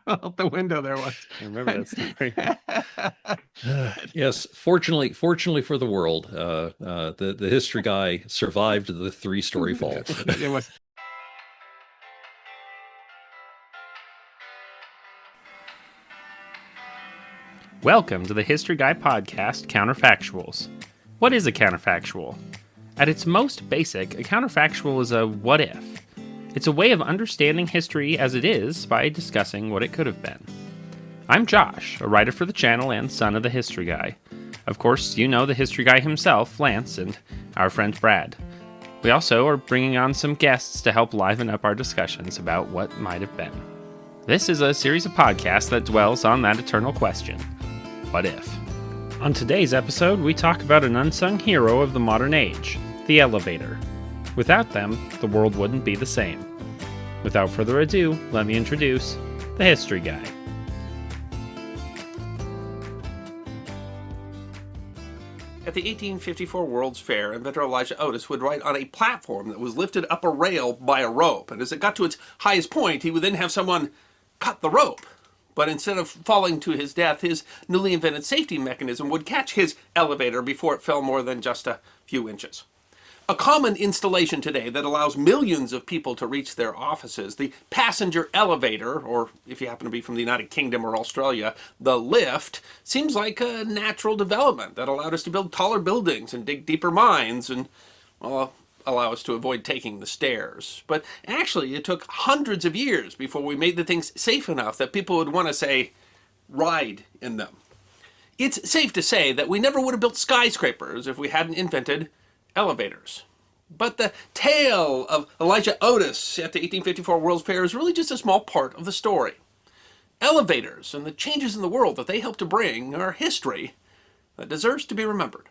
out the window there once. I remember that story. Yes, fortunately for the world, the history guy survived the three-story fall. It was. Welcome to the History Guy podcast, Counterfactuals. What is a counterfactual? At its most basic, a counterfactual is a what if. It's a way of understanding history as it is by discussing what it could have been. I'm Josh, a writer for the channel and son of the History Guy. Of course, you know the History Guy himself, Lance, and our friend Brad. We also are bringing on some guests to help liven up our discussions about what might have been. This is a series of podcasts that dwells on that eternal question. What if? On today's episode, we talk about an unsung hero of the modern age, the elevator. Without them, the world wouldn't be the same. Without further ado, let me introduce the History Guy. At the 1854 World's Fair, inventor Elijah Otis would ride on a platform that was lifted up a rail by a rope, and as it got to its highest point, he would then have someone cut the rope. But instead of falling to his death, his newly invented safety mechanism would catch his elevator before it fell more than just a few inches. A common installation today that allows millions of people to reach their offices, the passenger elevator, or if you happen to be from the United Kingdom or Australia, the lift, seems like a natural development that allowed us to build taller buildings and dig deeper mines and, well, allow us to avoid taking the stairs. But actually, it took hundreds of years before we made the things safe enough that people would want to, say, ride in them. It's safe to say that we never would have built skyscrapers if we hadn't invented elevators. But the tale of Elijah Otis at the 1854 World's Fair is really just a small part of the story. Elevators and the changes in the world that they helped to bring are history that deserves to be remembered.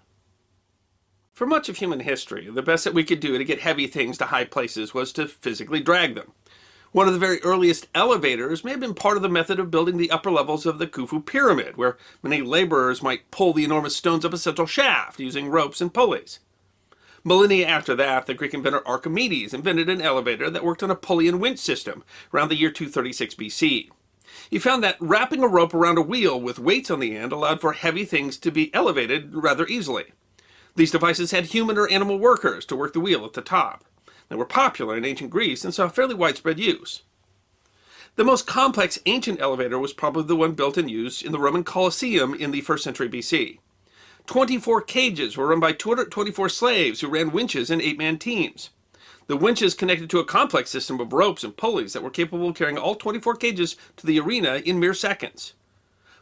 For much of human history, the best that we could do to get heavy things to high places was to physically drag them. One of the very earliest elevators may have been part of the method of building the upper levels of the Khufu pyramid, where many laborers might pull the enormous stones up a central shaft using ropes and pulleys. Millennia after that, the Greek inventor Archimedes invented an elevator that worked on a pulley and winch system around the year 236 BC. He found that wrapping a rope around a wheel with weights on the end allowed for heavy things to be elevated rather easily. These devices had human or animal workers to work the wheel at the top. They were popular in ancient Greece and saw fairly widespread use. The most complex ancient elevator was probably the one built and used in the Roman Colosseum in the 1st century BC. 24 cages were run by 224 slaves who ran winches in 8-man teams. The winches connected to a complex system of ropes and pulleys that were capable of carrying all 24 cages to the arena in mere seconds.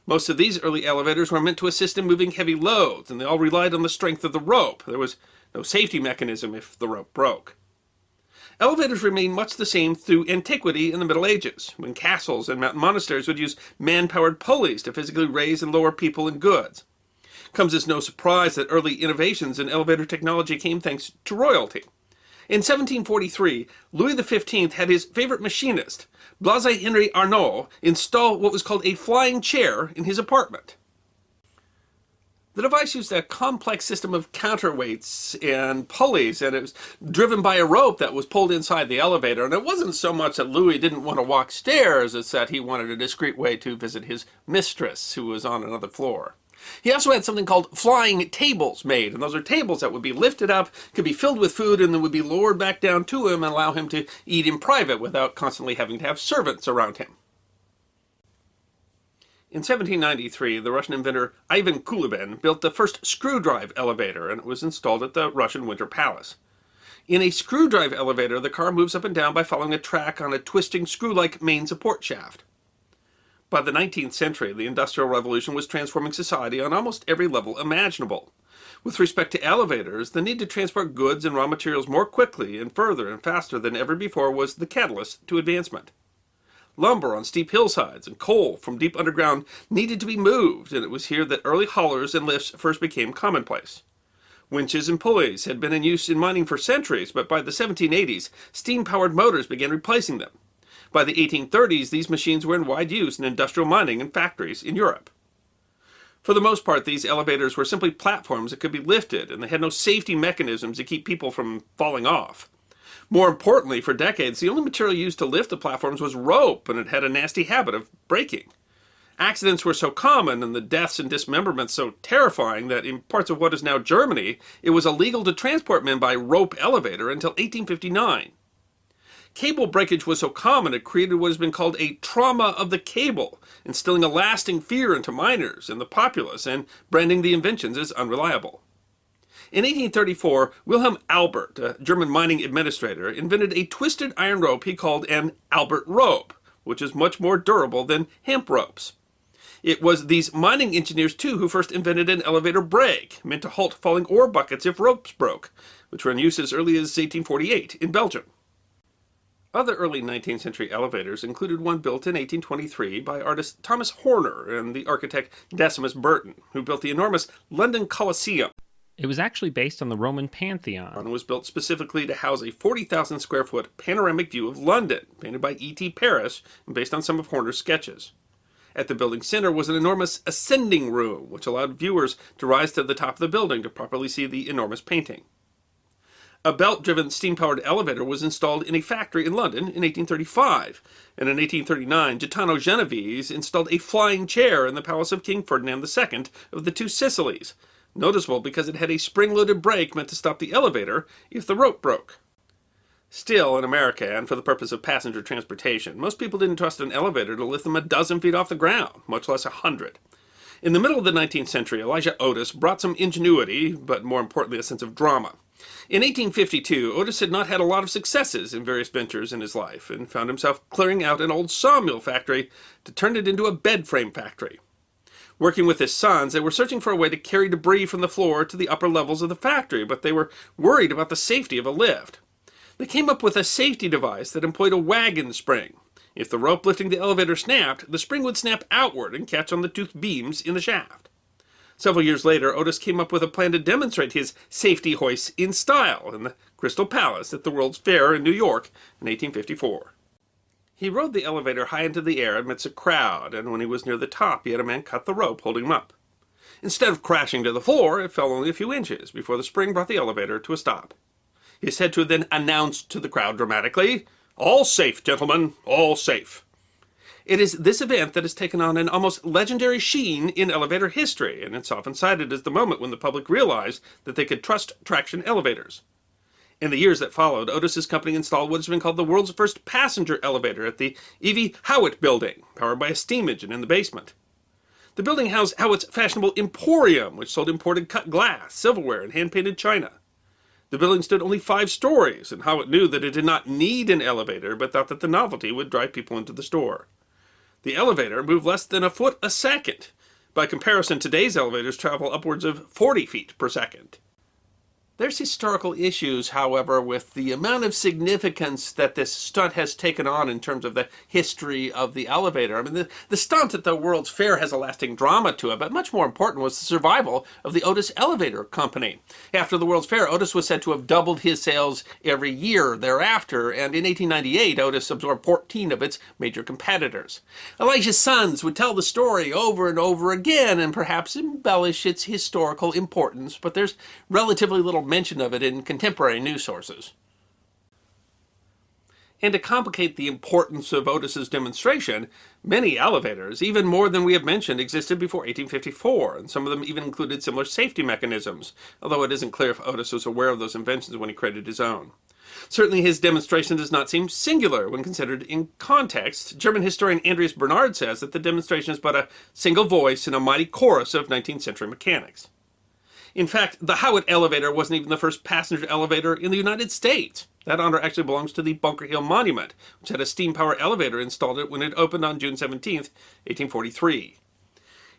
Most of these early elevators were meant to assist in moving heavy loads, and they all relied on the strength of the rope. There was no safety mechanism if the rope broke. Elevators remained much the same through antiquity and the Middle Ages, when castles and mountain monasteries would use man-powered pulleys to physically raise and lower people and goods. It comes as no surprise that early innovations in elevator technology came thanks to royalty. In 1743, Louis XV had his favorite machinist, Blaise Henri Arnault, install what was called a flying chair in his apartment. The device used a complex system of counterweights and pulleys, and it was driven by a rope that was pulled inside the elevator. And it wasn't so much that Louis didn't want to walk stairs, it's that he wanted a discreet way to visit his mistress, who was on another floor. He also had something called flying tables made, and those are tables that would be lifted up, could be filled with food, and then would be lowered back down to him and allow him to eat in private without constantly having to have servants around him. In 1793, the Russian inventor Ivan Kulibin built the first screw-drive elevator, and it was installed at the Russian Winter Palace. In a screw-drive elevator, the car moves up and down by following a track on a twisting screw-like main support shaft. By the 19th century, the Industrial Revolution was transforming society on almost every level imaginable. With respect to elevators, the need to transport goods and raw materials more quickly and further and faster than ever before was the catalyst to advancement. Lumber on steep hillsides and coal from deep underground needed to be moved, and it was here that early haulers and lifts first became commonplace. Winches and pulleys had been in use in mining for centuries, but by the 1780s, steam-powered motors began replacing them. By the 1830s, these machines were in wide use in industrial mining and factories in Europe. For the most part, these elevators were simply platforms that could be lifted, and they had no safety mechanisms to keep people from falling off. More importantly, for decades, the only material used to lift the platforms was rope, and it had a nasty habit of breaking. Accidents were so common and the deaths and dismemberments so terrifying that in parts of what is now Germany, it was illegal to transport men by rope elevator until 1859. Cable breakage was so common it created what has been called a trauma of the cable, instilling a lasting fear into miners and the populace and branding the inventions as unreliable. In 1834, Wilhelm Albert, a German mining administrator, invented a twisted iron rope he called an Albert rope, which is much more durable than hemp ropes. It was these mining engineers, too, who first invented an elevator brake, meant to halt falling ore buckets if ropes broke, which were in use as early as 1848 in Belgium. Other early 19th century elevators included one built in 1823 by artist Thomas Horner and the architect Decimus Burton, who built the enormous London Colosseum. It was actually based on the Roman Pantheon. It was built specifically to house a 40,000 square foot panoramic view of London, painted by E.T. Paris and based on some of Horner's sketches. At the building's center was an enormous ascending room, which allowed viewers to rise to the top of the building to properly see the enormous painting. A belt-driven steam-powered elevator was installed in a factory in London in 1835, and in 1839 Gaetano Genovese installed a flying chair in the palace of King Ferdinand II of the Two Sicilies, noticeable because it had a spring-loaded brake meant to stop the elevator if the rope broke. Still, in America, and for the purpose of passenger transportation, most people didn't trust an elevator to lift them a dozen feet off the ground, much less 100. In the middle of the 19th century, Elijah Otis brought some ingenuity, but more importantly a sense of drama. In 1852, Otis had not had a lot of successes in various ventures in his life, and found himself clearing out an old sawmill factory to turn it into a bed frame factory. Working with his sons, they were searching for a way to carry debris from the floor to the upper levels of the factory, but they were worried about the safety of a lift. They came up with a safety device that employed a wagon spring. If the rope lifting the elevator snapped, the spring would snap outward and catch on the toothed beams in the shaft. Several years later, Otis came up with a plan to demonstrate his safety hoists in style in the Crystal Palace at the World's Fair in New York in 1854. He rode the elevator high into the air amidst a crowd, and when he was near the top, he had a man cut the rope holding him up. Instead of crashing to the floor, it fell only a few inches before the spring brought the elevator to a stop. He is said to have then announced to the crowd dramatically, "All safe, gentlemen, all safe." It is this event that has taken on an almost legendary sheen in elevator history, and it's often cited as the moment when the public realized that they could trust traction elevators. In the years that followed, Otis's company installed what has been called the world's first passenger elevator at the E.V. Howitt building, powered by a steam engine in the basement. The building housed Howitt's fashionable emporium, which sold imported cut glass, silverware, and hand-painted china. The building stood only 5 stories, and Howitt knew that it did not need an elevator, but thought that the novelty would drive people into the store. The elevator moved less than a foot a second. By comparison, today's elevators travel upwards of 40 feet per second. There's historical issues, however, with the amount of significance that this stunt has taken on in terms of the history of the elevator. I mean, the stunt at the World's Fair has a lasting drama to it, but much more important was the survival of the Otis Elevator Company. After the World's Fair, Otis was said to have doubled his sales every year thereafter, and in 1898, Otis absorbed 14 of its major competitors. Elijah's sons would tell the story over and over again, and perhaps embellish its historical importance, but there's relatively little mention of it in contemporary news sources. And to complicate the importance of Otis's demonstration, many elevators, even more than we have mentioned, existed before 1854, and some of them even included similar safety mechanisms, although it isn't clear if Otis was aware of those inventions when he created his own. Certainly his demonstration does not seem singular when considered in context. German historian Andreas Bernard says that the demonstration is but a single voice in a mighty chorus of 19th century mechanics. In fact, the Howitt elevator wasn't even the first passenger elevator in the United States. That honor actually belongs to the Bunker Hill Monument, which had a steam power elevator installed it when it opened on June 17, 1843.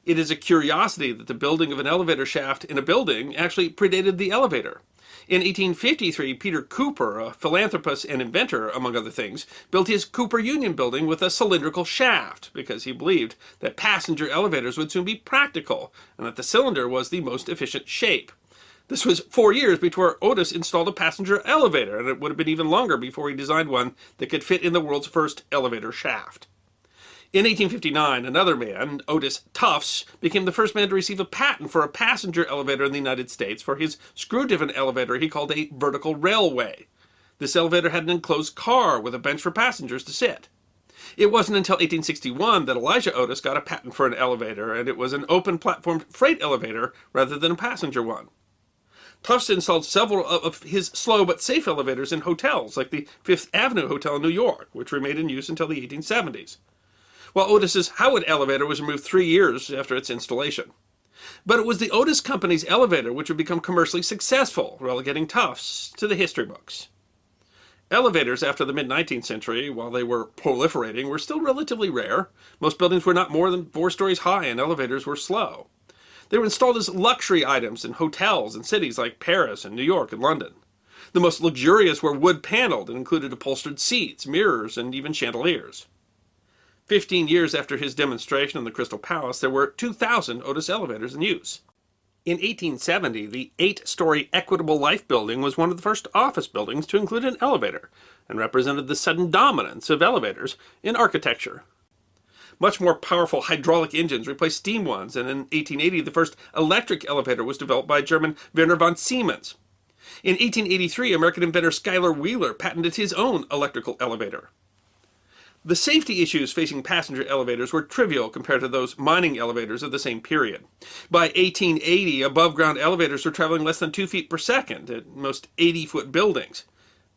It is a curiosity that the building of an elevator shaft in a building actually predated the elevator. In 1853, Peter Cooper, a philanthropist and inventor, among other things, built his Cooper Union building with a cylindrical shaft because he believed that passenger elevators would soon be practical and that the cylinder was the most efficient shape. This was 4 years before Otis installed a passenger elevator, and it would have been even longer before he designed one that could fit in the world's first elevator shaft. In 1859, another man, Otis Tufts, became the first man to receive a patent for a passenger elevator in the United States for his screw-driven elevator he called a vertical railway. This elevator had an enclosed car with a bench for passengers to sit. It wasn't until 1861 that Elijah Otis got a patent for an elevator, and it was an open platform freight elevator rather than a passenger one. Tufts installed several of his slow but safe elevators in hotels, like the Fifth Avenue Hotel in New York, which remained in use until the 1870s, while Otis's Howard elevator was removed 3 years after its installation. But it was the Otis Company's elevator which would become commercially successful, relegating Tufts to the history books. Elevators after the mid-19th century, while they were proliferating, were still relatively rare. Most buildings were not more than 4 stories high, and elevators were slow. They were installed as luxury items in hotels in cities like Paris and New York and London. The most luxurious were wood-paneled and included upholstered seats, mirrors, and even chandeliers. 15 years after his demonstration in the Crystal Palace, there were 2,000 Otis elevators in use. In 1870, the 8-story Equitable Life building was one of the first office buildings to include an elevator, and represented the sudden dominance of elevators in architecture. Much more powerful hydraulic engines replaced steam ones, and in 1880, the first electric elevator was developed by German Werner von Siemens. In 1883, American inventor Schuyler Wheeler patented his own electrical elevator. The safety issues facing passenger elevators were trivial compared to those mining elevators of the same period. By 1880, above-ground elevators were traveling less than 2 feet per second at most 80-foot buildings.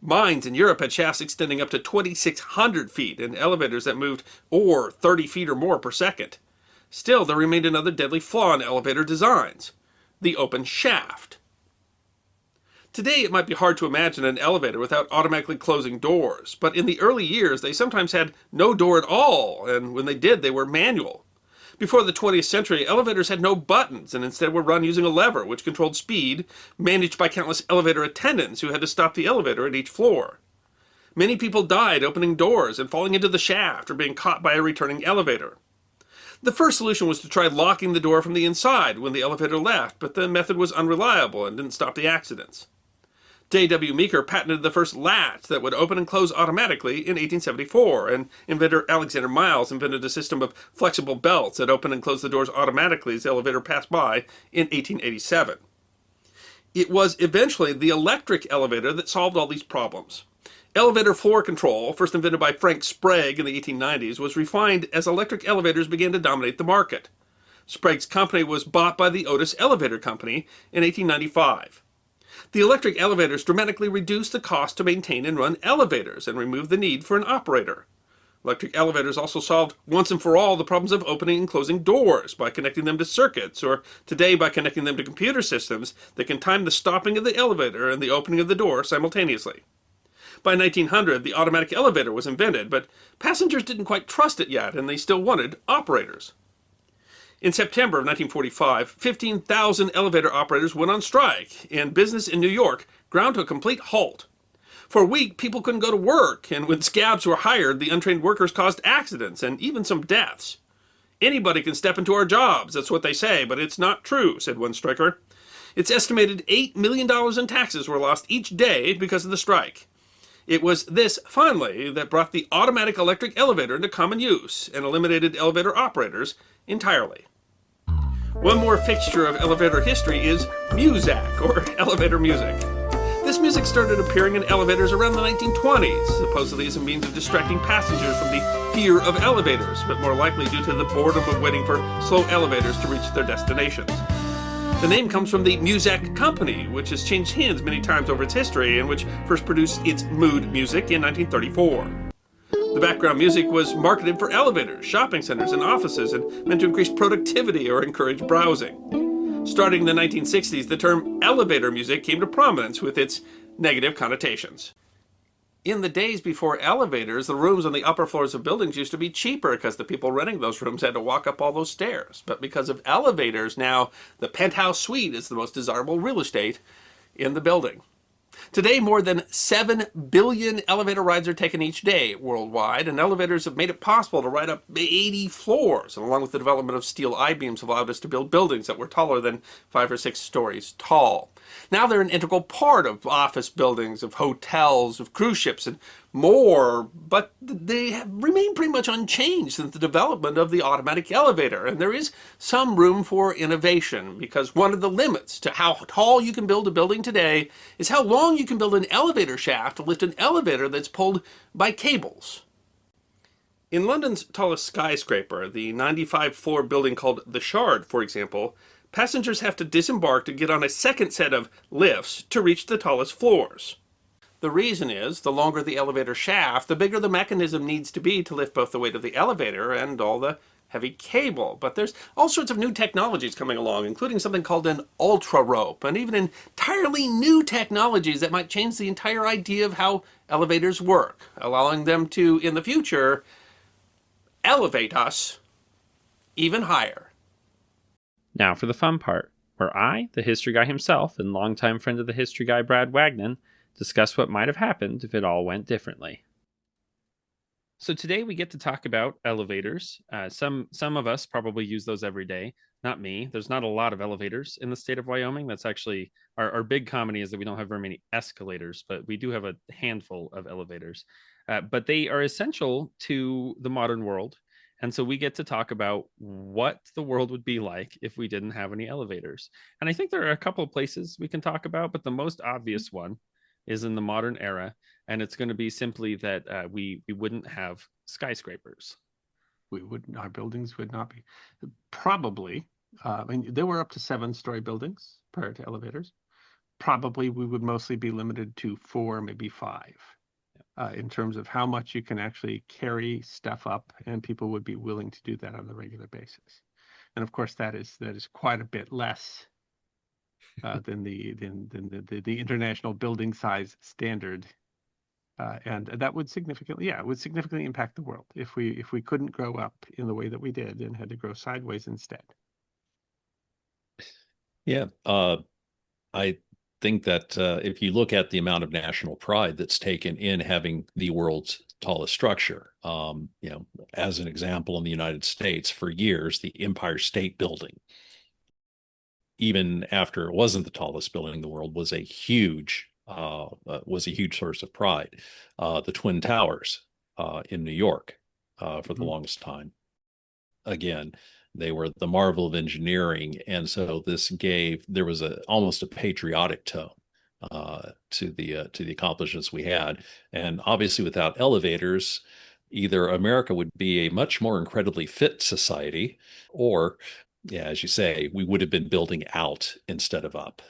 Mines in Europe had shafts extending up to 2,600 feet and elevators that moved ore 30 feet or more per second. Still, there remained another deadly flaw in elevator designs: the open shaft. Today, it might be hard to imagine an elevator without automatically closing doors, but in the early years, they sometimes had no door at all, and when they did, they were manual. Before the 20th century, elevators had no buttons and instead were run using a lever which controlled speed, managed by countless elevator attendants who had to stop the elevator at each floor. Many people died opening doors and falling into the shaft or being caught by a returning elevator. The first solution was to try locking the door from the inside when the elevator left, but the method was unreliable and didn't stop the accidents. J.W. Meeker patented the first latch that would open and close automatically in 1874, and inventor Alexander Miles invented a system of flexible belts that opened and closed the doors automatically as the elevator passed by in 1887. It was eventually the electric elevator that solved all these problems. Elevator floor control, first invented by Frank Sprague in the 1890s, was refined as electric elevators began to dominate the market. Sprague's company was bought by the Otis Elevator Company in 1895. The electric elevators dramatically reduced the cost to maintain and run elevators and removed the need for an operator. Electric elevators also solved once and for all the problems of opening and closing doors by connecting them to circuits, or today by connecting them to computer systems that can time the stopping of the elevator and the opening of the door simultaneously. By 1900, the automatic elevator was invented, but passengers didn't quite trust it yet, and they still wanted operators. In September of 1945, 15,000 elevator operators went on strike, and business in New York ground to a complete halt. For a week, people couldn't go to work, and when scabs were hired, the untrained workers caused accidents and even some deaths. "Anybody can step into our jobs, that's what they say, but it's not true," said one striker. It's estimated $8 million in taxes were lost each day because of the strike. It was this, finally, that brought the automatic electric elevator into common use and eliminated elevator operators entirely. One more fixture of elevator history is Muzak, or elevator music. This music started appearing in elevators around the 1920s, supposedly as a means of distracting passengers from the fear of elevators, but more likely due to the boredom of waiting for slow elevators to reach their destinations. The name comes from the Muzak Company, which has changed hands many times over its history and which first produced its mood music in 1934. The background music was marketed for elevators, shopping centers, and offices and meant to increase productivity or encourage browsing. Starting in the 1960s, the term elevator music came to prominence with its negative connotations. In the days before elevators, the rooms on the upper floors of buildings used to be cheaper because the people renting those rooms had to walk up all those stairs. But because of elevators, now the penthouse suite is the most desirable real estate in the building. Today, more than 7 billion elevator rides are taken each day worldwide, and elevators have made it possible to ride up 80 floors, and along with the development of steel I-beams allowed us to build buildings that were taller than 5 or 6 stories tall. Now they're an integral part of office buildings, of hotels, of cruise ships, and more, but they have remained pretty much unchanged since the development of the automatic elevator. And there is some room for innovation, because one of the limits to how tall you can build a building today is how long you can build an elevator shaft to lift an elevator that's pulled by cables. In London's tallest skyscraper, the 95-floor building called the Shard, for example, passengers have to disembark to get on a second set of lifts to reach the tallest floors. The reason is, the longer the elevator shaft, the bigger the mechanism needs to be to lift both the weight of the elevator and all the heavy cable. But there's all sorts of new technologies coming along, including something called an ultra rope, and even entirely new technologies that might change the entire idea of how elevators work, allowing them to, in the future, elevate us even higher. Now for the fun part, where I, the history guy himself, and longtime friend of the history guy Brad Wagnon, discuss what might have happened if it all went differently. So today we get to talk about elevators. Some of us probably use those every day. Not me. There's not a lot of elevators in the state of Wyoming. That's actually our big comedy, is that we don't have very many escalators, but we do have a handful of elevators. But they are essential to the modern world. And so we get to talk about what the world would be like if we didn't have any elevators. And I think there are a couple of places we can talk about, but the most obvious one is in the modern era. And it's going to be simply that we wouldn't have skyscrapers. We wouldn't, our buildings would not be. Probably, I mean, there were up to 7-story buildings prior to elevators. Probably we would mostly be limited to 4, maybe 5. In terms of how much you can actually carry stuff up, and people would be willing to do that on a regular basis. And of course, that is quite a bit less than the international building size standard, and that would significantly, it would significantly impact the world if we couldn't grow up in the way that we did and had to grow sideways instead. Yeah, I think that if you look at the amount of national pride that's taken in having the world's tallest structure, as an example, in the United States, for years, the Empire State Building, even after it wasn't the tallest building in the world, was a huge source of pride. The Twin Towers in New York for the longest time. Again, they were the marvel of engineering, and so there was almost a patriotic tone to the accomplishments we had. And obviously, without elevators, either America would be a much more incredibly fit society, or, yeah, as you say, we would have been building out instead of up.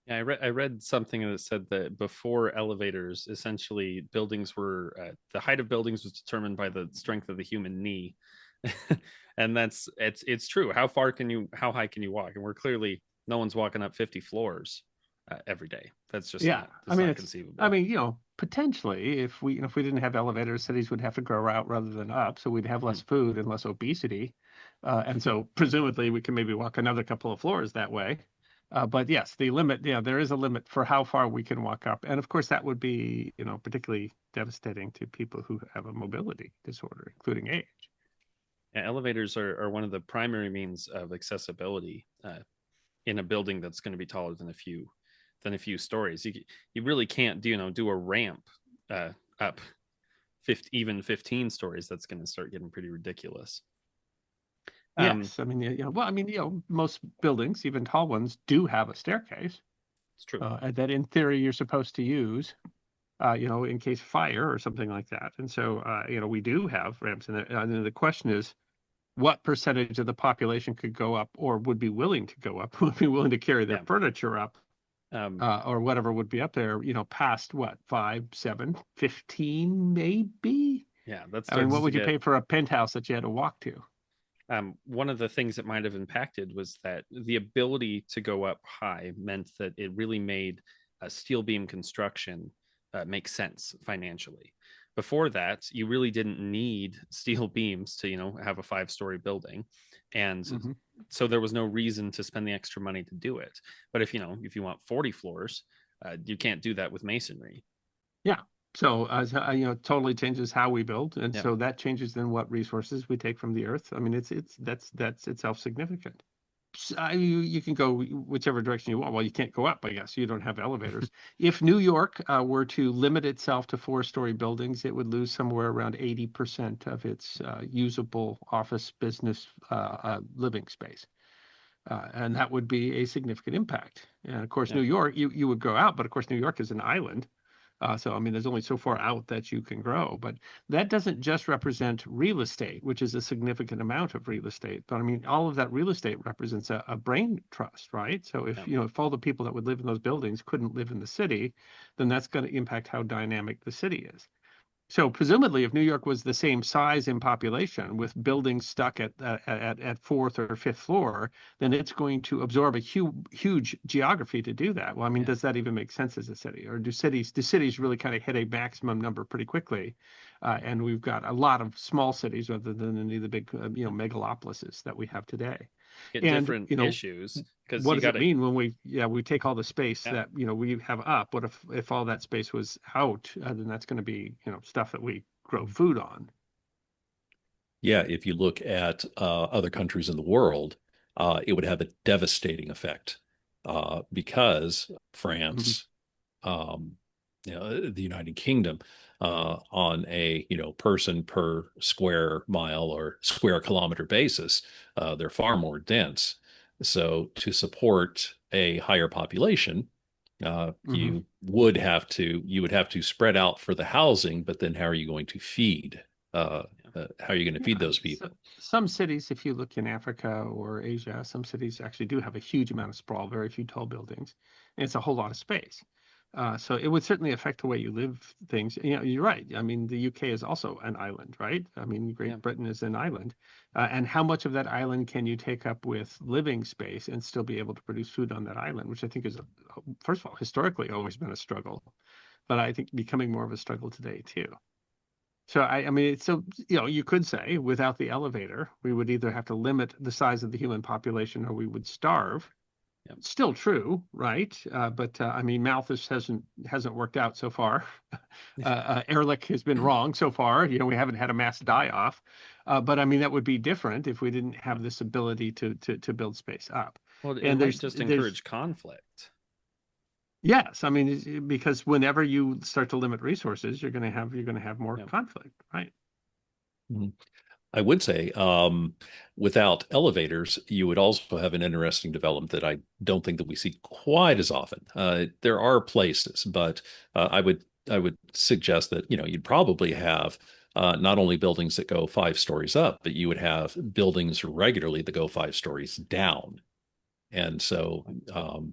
Yeah, I read something that said that before elevators, essentially buildings were the height of buildings was determined by the strength of the human knee. And it's true. How high can you walk? And we're clearly, no one's walking up 50 floors every day. That's just not conceivable. I mean, potentially, if we didn't have elevators, cities would have to grow out rather than up, so we'd have less food and less obesity, and so presumably we can maybe walk another couple of floors that way. But yes, the limit, there is a limit for how far we can walk up, and of course that would be, particularly devastating to people who have a mobility disorder, including age. Yeah, elevators are one of the primary means of accessibility in a building that's going to be taller than a few stories. You really can't do a ramp up even 15 stories. That's going to start getting pretty ridiculous. Yes, I mean, most buildings, even tall ones, do have a staircase. It's true. That in theory you're supposed to use, in case of fire or something like that. And so, we do have ramps in it. And the question is, what percentage of the population could go up, or would be willing to go up, would be willing to carry their furniture up, or whatever would be up there, past what, 5, 7, 15, maybe? Yeah, that's. I mean, what would you pay for a penthouse that you had to walk to? One of the things that might have impacted was that the ability to go up high meant that it really made steel beam construction make sense financially. Before that, you really didn't need steel beams to, have a 5-story building. And so there was no reason to spend the extra money to do it. But if you want 40 floors, you can't do that with masonry. Yeah. So, totally changes how we build. And so that changes then what resources we take from the earth. I mean, that's itself significant. You can go whichever direction you want. Well, you can't go up, I guess. You don't have elevators. If New York were to limit itself to 4-story buildings, it would lose somewhere around 80% of its usable office business living space. And that would be a significant impact. And of course, New York, you would go out, but of course, New York is an island. So, I mean, there's only so far out that you can grow, but that doesn't just represent real estate, which is a significant amount of real estate. But I mean, all of that real estate represents a brain trust, right? So if, if all the people that would live in those buildings couldn't live in the city, then that's going to impact how dynamic the city is. So presumably, if New York was the same size in population with buildings stuck at fourth or fifth floor, then it's going to absorb a huge geography to do that. Well, I mean, does that even make sense as a city, or do cities really kind of hit a maximum number pretty quickly? And we've got a lot of small cities rather than any of the big megalopolises that we have today. Get And different issues because what does it mean when we take all the space that we have up? What if all that space was out? Then that's going to be stuff that we grow food on. Yeah, if you look at other countries in the world, it would have a devastating effect because France, the United Kingdom, on a person per square mile or square kilometer basis, they're far more dense. So to support a higher population, you would have to spread out for the housing, but then how are you going to feed? How are you going to feed those people? Some cities, if you look in Africa or Asia, some cities actually do have a huge amount of sprawl, very few tall buildings, and it's a whole lot of space. So it would certainly affect the way you live things. You're right. I mean, the UK is also an island, right? I mean, Great Britain is an island. And how much of that island can you take up with living space and still be able to produce food on that island, which I think is, first of all, historically always been a struggle, but I think becoming more of a struggle today too. So I mean, you could say without the elevator, we would either have to limit the size of the human population or we would starve. Yep. Still true, right? But I mean, Malthus hasn't worked out so far. Ehrlich has been wrong so far. We haven't had a mass die-off. But I mean, that would be different if we didn't have this ability to build space up. Well, it might just encourage conflict. Yes, I mean, because whenever you start to limit resources, you're going to have more conflict, right? Mm-hmm. I would say without elevators, you would also have an interesting development that I don't think that we see quite as often. There are places, but I would suggest that you'd probably have not only buildings that go 5 stories up, but you would have buildings regularly that go 5 stories down. And so,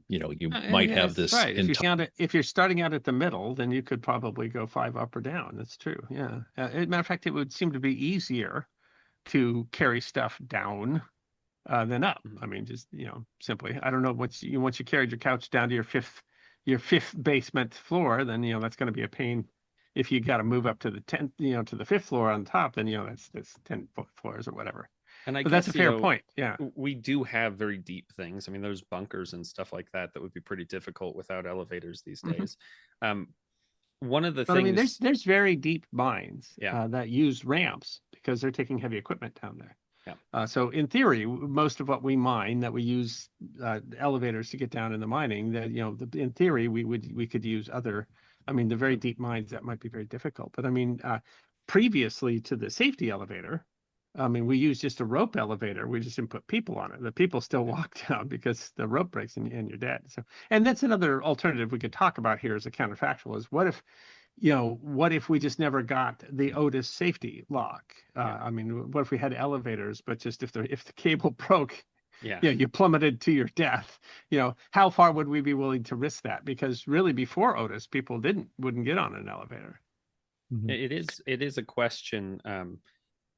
you might have this. Right. If you're starting out at the middle, then you could probably go 5 up or down. That's true. Yeah. As a matter of fact, it would seem to be easier to carry stuff down than up. I mean, just simply. I don't know. Once you carried your couch down to your fifth basement floor, then that's going to be a pain. If you got to move up to the 10th, to the 5th floor on top, then that's 10 floors or whatever. And I guess, that's a fair point. Yeah, we do have very deep things. I mean, there's bunkers and stuff like that would be pretty difficult without elevators these days. One of the things, I mean, there's very deep mines that use ramps because they're taking heavy equipment down there. Yeah. So in theory, most of what we mine that we use elevators to get down in the mining, that in theory we could use other. I mean, the very deep mines that might be very difficult. But I mean, previously to the safety elevator, I mean, we use just a rope elevator. We just didn't put people on it. The people still walk down because the rope breaks and you're dead. So, and that's another alternative we could talk about here as a counterfactual is what if we just never got the Otis safety lock? I mean, what if we had elevators, but just if the cable broke, you plummeted to your death. How far would we be willing to risk that? Because really, before Otis, people wouldn't get on an elevator. Mm-hmm. It is a question.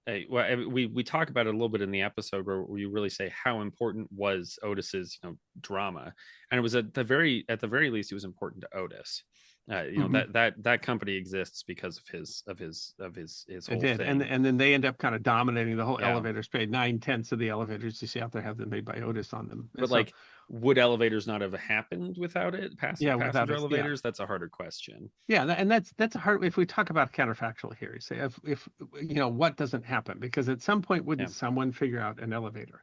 We talk about it a little bit in the episode where we really say how important was Otis's drama, and it was at the very least it was important to Otis. That company exists because of his whole thing. And then they end up kind of dominating the whole elevator trade. 9/10 of the elevators you see out there have them made by Otis on them. But would elevators not have happened without it? Passenger elevators? Yeah. That's a harder question. Yeah, and that's a hard. If we talk about counterfactual here, you say if what doesn't happen, because at some point wouldn't someone figure out an elevator?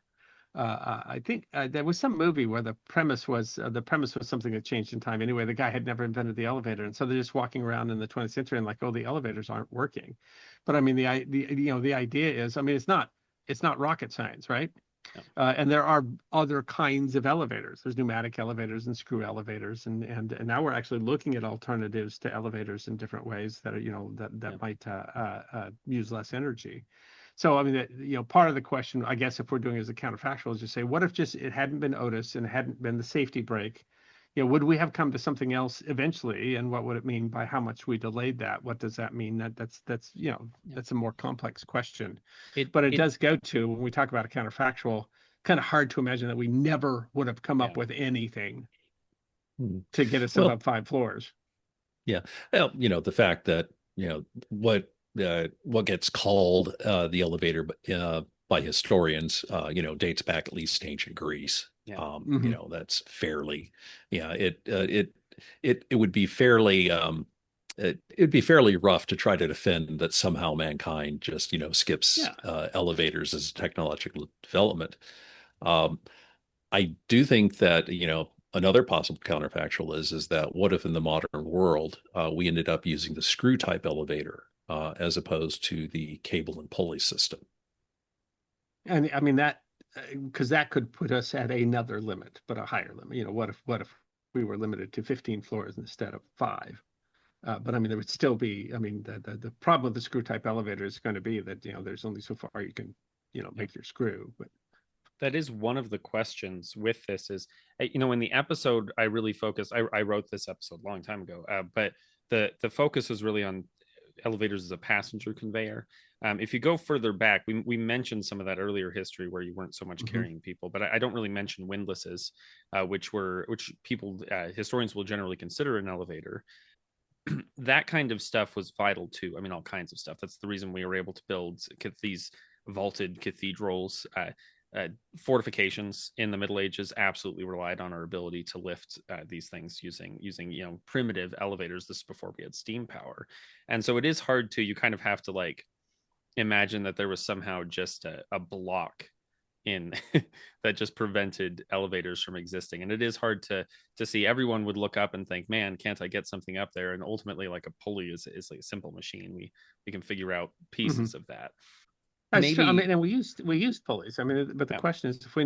I think there was some movie where the premise was something that changed in time. Anyway, the guy had never invented the elevator, and so they're just walking around in the 20th century and like, oh, the elevators aren't working. But I mean, the idea is, I mean, it's not rocket science, right? No. And there are other kinds of elevators. There's pneumatic elevators and screw elevators, and now we're actually looking at alternatives to elevators in different ways that are, that might use less energy. So I mean, part of the question, I guess, if we're doing it as a counterfactual, is just say, what if just it hadn't been Otis and it hadn't been the safety brake? Would we have come to something else eventually? And what would it mean by how much we delayed that? What does that mean? That's a more complex question. But it does go to, when we talk about a counterfactual, kind of hard to imagine that we never would have come up with anything to get us above 5 floors. Yeah. Well, the fact that, what gets called the elevator by historians, dates back at least to ancient Greece. Yeah. That's fairly, it would be fairly, it'd be fairly rough to try to defend that somehow mankind just, skips elevators as a technological development. I do think that, another possible counterfactual is that what if in the modern world we ended up using the screw type elevator as opposed to the cable and pulley system? And I mean that, because that could put us at another limit, but a higher limit. What if we were limited to 15 floors instead of 5? But I mean, there would still be. I mean, the problem with the screw type elevator is going to be that there's only so far you can make your screw. But that is one of the questions with this is, in the episode, I really focused. I wrote this episode a long time ago, but the focus was really on elevators as a passenger conveyor. If you go further back, we mentioned some of that earlier history where you weren't so much carrying people, but I don't really mention windlasses, which people historians will generally consider an elevator. That kind of stuff was vital too. I mean, all kinds of stuff. That's the reason we were able to build these vaulted cathedrals. Fortifications in the Middle Ages absolutely relied on our ability to lift these things using primitive elevators. This is before we had steam power, and so it is hard to, you kind of have to like imagine that there was somehow just a block in that just prevented elevators from existing. And it is hard to see. Everyone would look up and think, man, can't I get something up there? And ultimately, like a pulley is like a simple machine. We can figure out pieces of that. That's true. I mean, and we used pulleys. I mean, but the question is, if we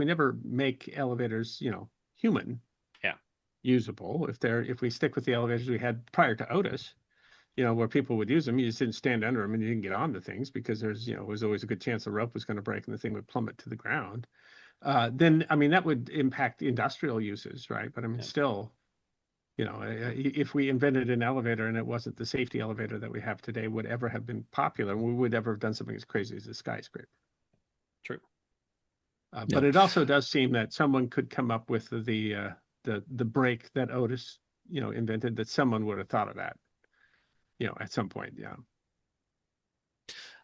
never make elevators, human, usable, if we stick with the elevators we had prior to Otis, where people would use them, you just didn't stand under them and you didn't get onto things because there's was always a good chance the rope was going to break and the thing would plummet to the ground. Then I mean that would impact the industrial uses, right? But I mean, still, if we invented an elevator and it wasn't the safety elevator that we have today, would ever have been popular, we would ever have done something as crazy as a skyscraper. True. But it also does seem that someone could come up with the brake that Otis, invented, that someone would have thought of that, at some point. Yeah.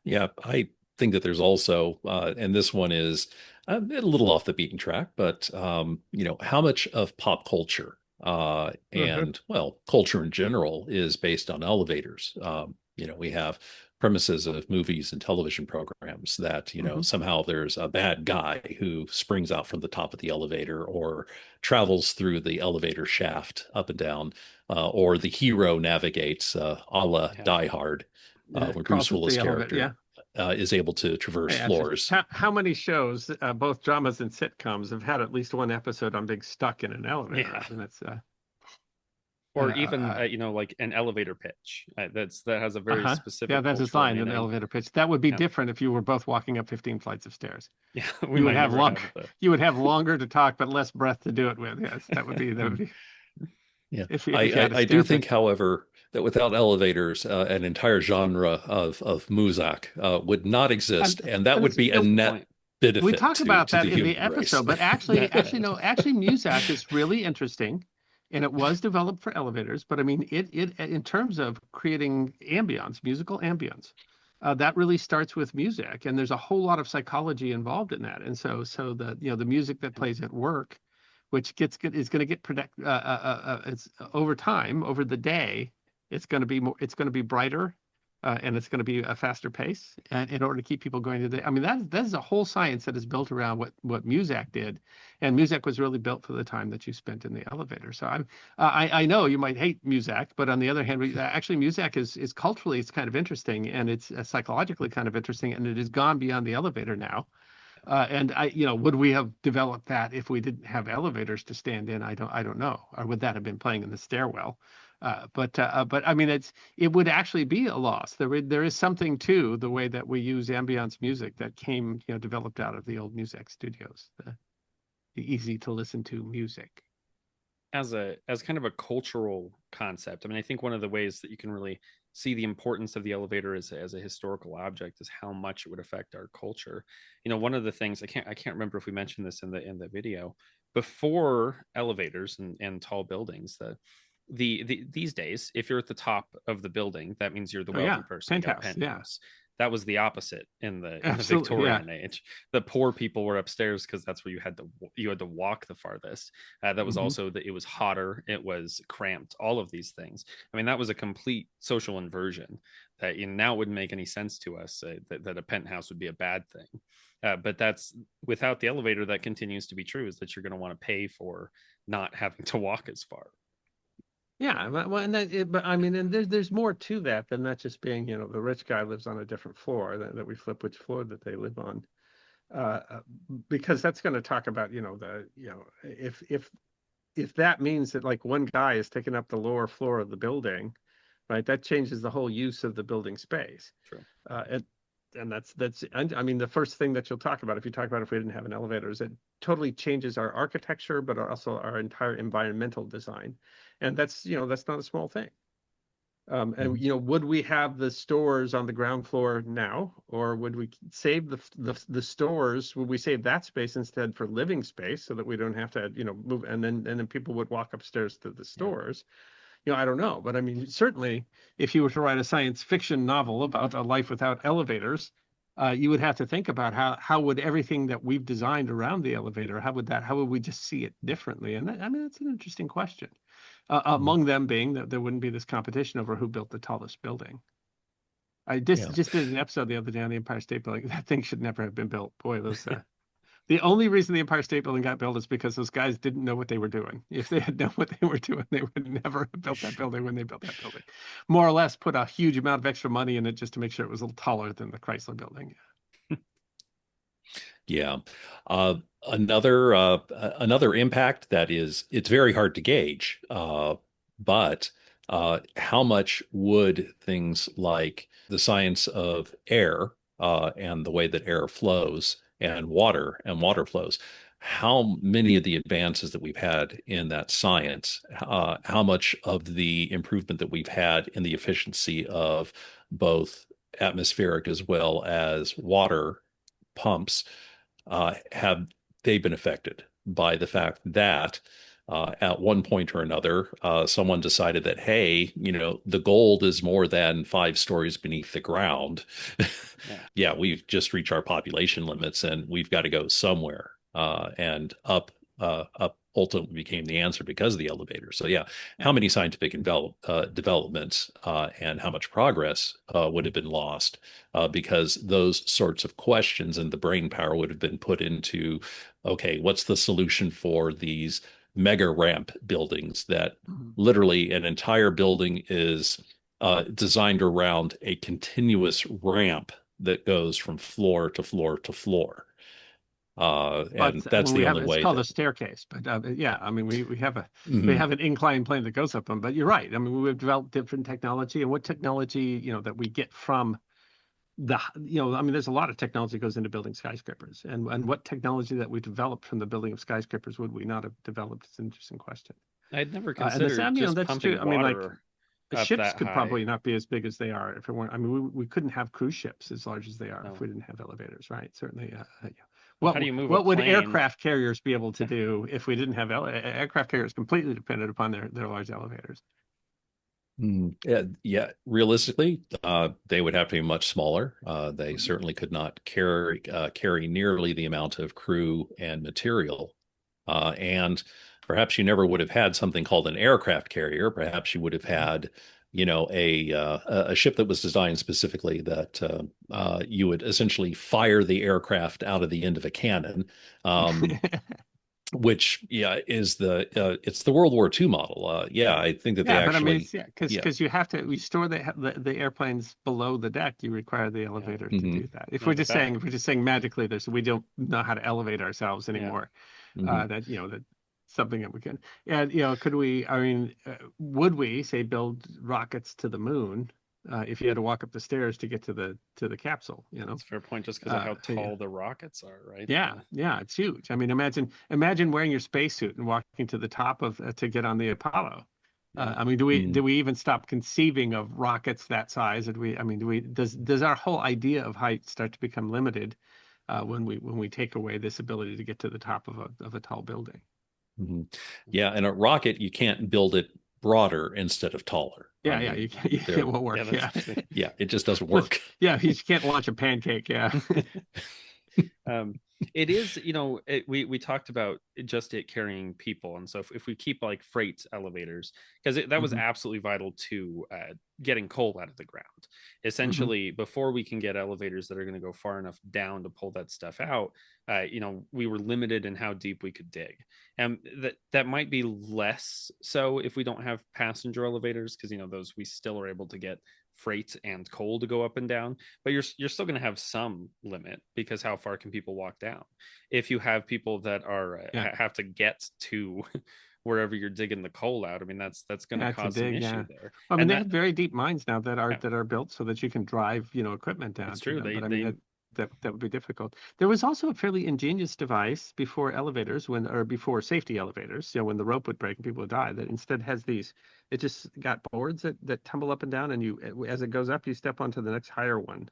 Yeah, I think that there's also, and this one is a little off the beaten track, but how much of pop culture and well, culture in general is based on elevators. We have premises of movies and television programs that, somehow there's a bad guy who springs out from the top of the elevator or travels through the elevator shaft up and down, or the hero navigates a la Die Hard, where Bruce Willis' character is able to traverse floors. How many shows, both dramas and sitcoms, have had at least one episode on being stuck in an elevator? Yeah. And it's or even like an elevator pitch that has a very specific. Yeah, that's his line, an elevator pitch. That would be different if you were both walking up 15 flights of stairs. Yeah, you would have you would have longer to talk, but less breath to do it with. Yes, that would be. Yeah, I do think, however, that without elevators, an entire genre of Muzak would not exist, and that would be a net benefit. We talk about that in the race. episode, but actually, Muzak is really interesting, and it was developed for elevators. But I mean, it in terms of creating ambience, musical ambience, that really starts with music, and there's a whole lot of psychology involved in that. And so the music that plays at work, which is going to get it's over time, over the day, it's going to be brighter, and it's going to be a faster pace, and in order to keep people going today. I mean, that's a whole science that is built around what Muzak did, and Muzak was really built for the time that you spent in the elevator. So I know you might hate Muzak, but on the other hand, actually Muzak is culturally it's kind of interesting, and it's psychologically kind of interesting, and it has gone beyond the elevator now. And would we have developed that if we didn't have elevators to stand in? I don't know. Or would that have been playing in the stairwell? But I mean, it would actually be a loss. There is something to the way that we use ambience music that came, developed out of the old music studios, the easy to listen to music. As kind of a cultural concept, I mean, I think one of the ways that you can really see the importance of the elevator as a historical object is how much it would affect our culture. One of the things I can't remember if we mentioned this in the video, before elevators and tall buildings, these days, if you're at the top of the building, that means you're the wealthy person. Penthouse, you got a penthouse. That was the opposite in the Absolutely, Victorian age. The poor people were upstairs because that's where you had to walk the farthest. That was also that it was hotter, it was cramped, all of these things. I mean, that was a complete social inversion that now wouldn't make any sense to us that a penthouse would be a bad thing. But that's without the elevator, that continues to be true, is that you're going to want to pay for not having to walk as far. Yeah, well, but I mean, and there's more to that than that just being, the rich guy lives on a different floor that we flip which floor that they live on, because that's going to talk about, if that means that like one guy is taking up the lower floor of the building, right? That changes the whole use of the building space. True. And I mean, the first thing that you'll talk about, if you talk about if we didn't have an elevator, is it totally changes our architecture, but also our entire environmental design. And that's not a small thing. And would we have the stores on the ground floor now, or would we save the stores? Would we save that space instead for living space so that we don't have to move, and then people would walk upstairs to the stores? I don't know, but I mean, certainly, if you were to write a science fiction novel about a life without elevators, you would have to think about how would everything that we've designed around the elevator, how would we just see it differently? And I mean, that's an interesting question. Among them being that there wouldn't be this competition over who built the tallest building. I just did an episode the other day on the Empire State Building. That thing should never have been built. Boy, those. The only reason the Empire State Building got built is because those guys didn't know what they were doing. If they had known what they were doing, they would never have built that building when they built that building. More or less put a huge amount of extra money in it just to make sure it was a little taller than the Chrysler Building. Yeah. Another impact it's very hard to gauge, but how much would things like the science of air and the way that air flows and water flows, how many of the advances that we've had in that science, how much of the improvement that we've had in the efficiency of both atmospheric as well as water pumps, have they been affected by the fact that at one point or another, someone decided that, hey, the gold is more than 5 stories beneath the ground. Yeah, we've just reached our population limits and we've got to go somewhere. And up ultimately became the answer because of the elevator. So yeah, how many scientific developments and how much progress would have been lost because those sorts of questions and the brain power would have been put into, okay, what's the solution for these mega ramp buildings that literally an entire building is designed around a continuous ramp that goes from floor to floor to floor. And that's the only way. It's called a staircase, but yeah, I mean, we have an inclined plane that goes up them. But you're right. I mean, we've developed different technology, and what technology that we get from I mean, there's a lot of technology goes into building skyscrapers, and what technology that we developed from the building of skyscrapers would we not have developed? It's an interesting question. I'd never considered just that's pumping true. I mean, like up ships that could high. probably not be as big as they are if it weren't. I mean, we couldn't have cruise ships as large as they are if we didn't have elevators, right? Certainly. Yeah. How do you move what a would plane? aircraft carriers be able to do if we didn't have aircraft carriers completely dependent upon their large elevators? Yeah, realistically, they would have to be much smaller. They certainly could not carry nearly the amount of crew and material. And perhaps you never would have had something called an aircraft carrier. Perhaps you would have had, a ship that was designed specifically that you would essentially fire the aircraft out of the end of a cannon, which is it's the World War II model. I think that they Yeah, but I mean, actually it's, yeah, because you have to we store the airplanes below the deck. You require the elevator to mhm, do that. No, but If we're just saying magically, we don't know how to elevate ourselves Yeah. anymore. mhm. That something that we can. And could we? I mean, would we say build rockets to the moon if you had to walk up the stairs to get to the capsule? That's a fair point, just because of how Yeah. tall the rockets are, right? Yeah, it's huge. I mean, imagine wearing your spacesuit and walking to the top of to get on the Apollo. Yeah. I mean, do we even stop conceiving of rockets that size? I mean, does our whole idea of height start to become limited when we take away this ability to get to the top of a tall building? Mhm. Yeah, and a rocket, you can't build it broader instead of taller. I Yeah, mean, it won't work. Yeah, that's interesting. yeah, it just doesn't work. Yeah, you can't launch a pancake. Yeah. It is, we talked about just it carrying people, and so if we keep like freight elevators, because that was Mhm. absolutely vital to getting coal out of the ground. Mm-hmm. Essentially, before we can get elevators that are going to go far enough down to pull that stuff out, we were limited in how deep we could dig, and that might be less so if we don't have passenger elevators, because those we still are able to get freight and coal to go up and down, but you're still going to have some limit, because how far can people walk down if you have people that are have to get to wherever you're digging the coal out? I mean, that's going to Yeah, to cause some dig. issue Yeah. there. I mean, And they that have very deep mines now yeah, that are built so that you can drive, equipment down it's to true, them. they But I mean, they that would be difficult. There was also a fairly ingenious device before elevators, before safety elevators, when the rope would break and people would die, that instead has these. It just got boards that tumble up and down, and as it goes up, you step onto the next higher one.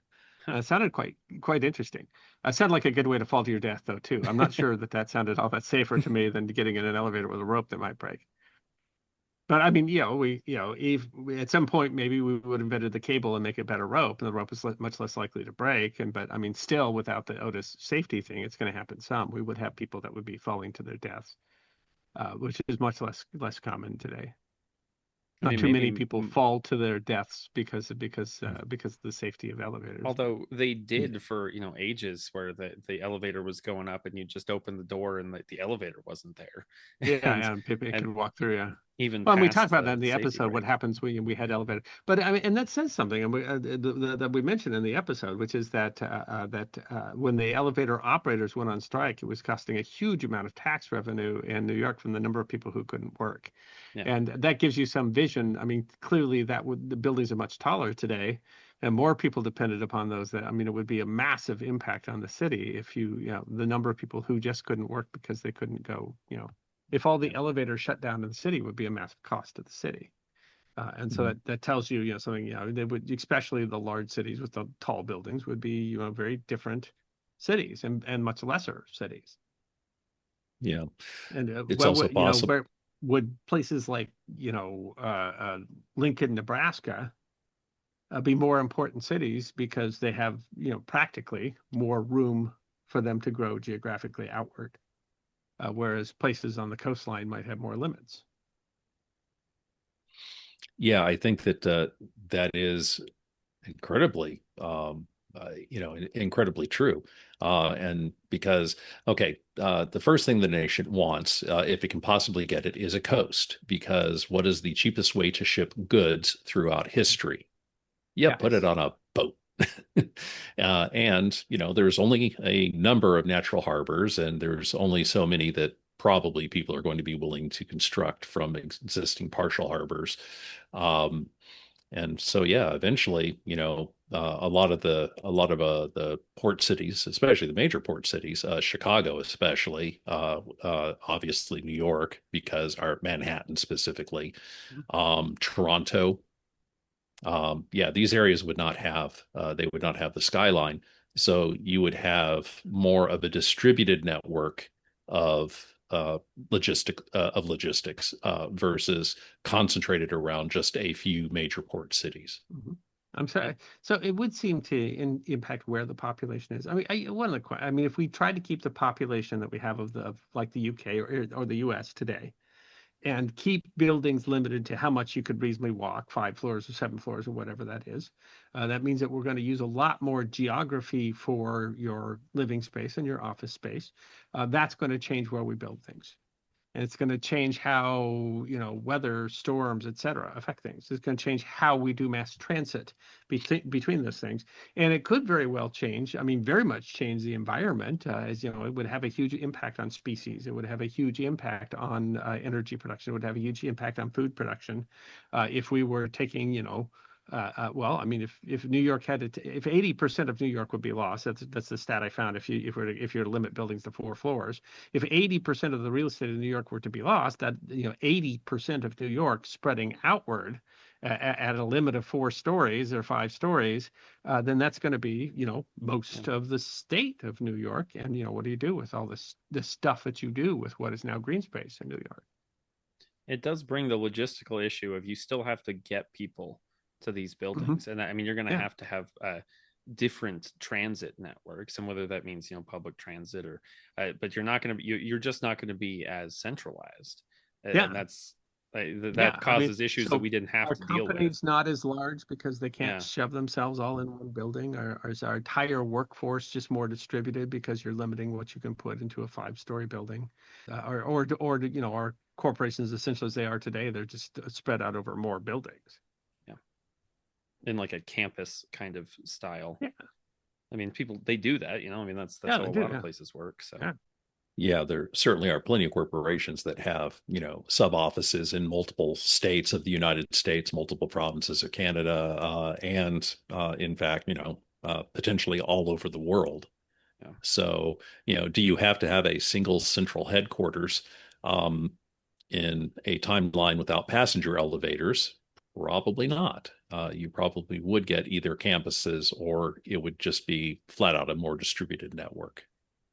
It sounded quite interesting. Sounded like a good way to fall to your death, though, too. I'm not sure that sounded all that safer to me than getting in an elevator with a rope that might break. But I mean, if at some point maybe we would have invented the cable and make a better rope, and the rope is much less likely to break. But I mean, still, without the Otis safety thing, it's going to happen some. We would have people that would be falling to their deaths, which is much less common today. I Not mean, too maybe many people fall to their deaths because of the safety of elevators. although they did for ages, where the elevator was going up and you just open the door and the elevator wasn't there. and And people and can walk through. Yeah. even Well, and we talked past about that the in the safety episode. What break. happens when we had elevator? But I mean, and that says something, and that we mentioned in the episode, which is that when the elevator operators went on strike, it was costing a huge amount of tax revenue in New York from the number of people who couldn't work, Yeah. and that gives you some vision. I mean, clearly the buildings are much taller today, and more people depended upon those. That I mean, it would be a massive impact on the city if the number of people who just couldn't work because they couldn't go. If all the Yeah. elevators shut down in the city, it would be a massive cost to the city. And so Mhm. that tells you, something, they would, especially the large cities with the tall buildings, would be, very different cities and much lesser cities. Yeah, And it's also possible. where would places like, Lincoln, Nebraska, be more important cities because they have, practically more room for them to grow geographically outward, whereas places on the coastline might have more limits. Yeah, I think that that is incredibly, incredibly true. And because, okay, the first thing the nation wants, if it can possibly get it, is a coast. Because what is the cheapest way to ship goods throughout history? Yeah, put it Yes. on a boat. And, there's only a number of natural harbors, and there's only so many that probably people are going to be willing to construct from existing partial harbors. Um, and so, yeah, eventually, a lot of the port cities, especially the major port cities, Chicago, especially, obviously New York, because our Manhattan specifically, Toronto, yeah, these areas would not have they would not have the skyline. So you would have more of a distributed network of logistics versus concentrated around just a few major port cities. Mhm. I'm sorry. So it would seem to impact where the population is. I mean, if we tried to keep the population that we have of like the UK or the US today, and keep buildings limited to how much you could reasonably walk, 5 floors or 7 floors or whatever that is. That means that we're going to use a lot more geography for your living space and your office space. That's going to change where we build things. And it's going to change how, weather, storms, et cetera, affect things. It's going to change how we do mass transit between those things. And it could very well change, very much change the environment, as it would have a huge impact on species. It would have a huge impact on energy production. It would have a huge impact on food production. If we were taking, if New York had if 80% of New York would be lost, that's the stat I found. If you were to limit buildings to 4 floors, if 80% of the real estate in New York were to be lost, that 80% of New York spreading outward at a limit of 4 stories or 5 stories, then that's going to be most of the state of New York. And what do you do with all this stuff that you do with what is now green space in New York? It does bring the logistical issue of you still have to get people to these buildings. And you're going to have different transit networks, and whether that means public transit or but you're just not going to be as centralized. And that's that causes issues that we didn't have to deal with. Our company's not as large because they can't shove themselves all in one building. Our entire workforce just more distributed because you're limiting what you can put into a 5-story building, or our corporations, essentially as they are today, they're just spread out over more buildings. In like a campus kind of style. People, they do that, that's how a lot of places work. So there certainly are plenty of corporations that have sub offices in multiple states of the United States, multiple provinces of Canada, and in fact potentially all over the world. So do you have to have a single central headquarters in a timeline without passenger elevators? Probably not. You probably would get either campuses, or it would just be flat out a more distributed network.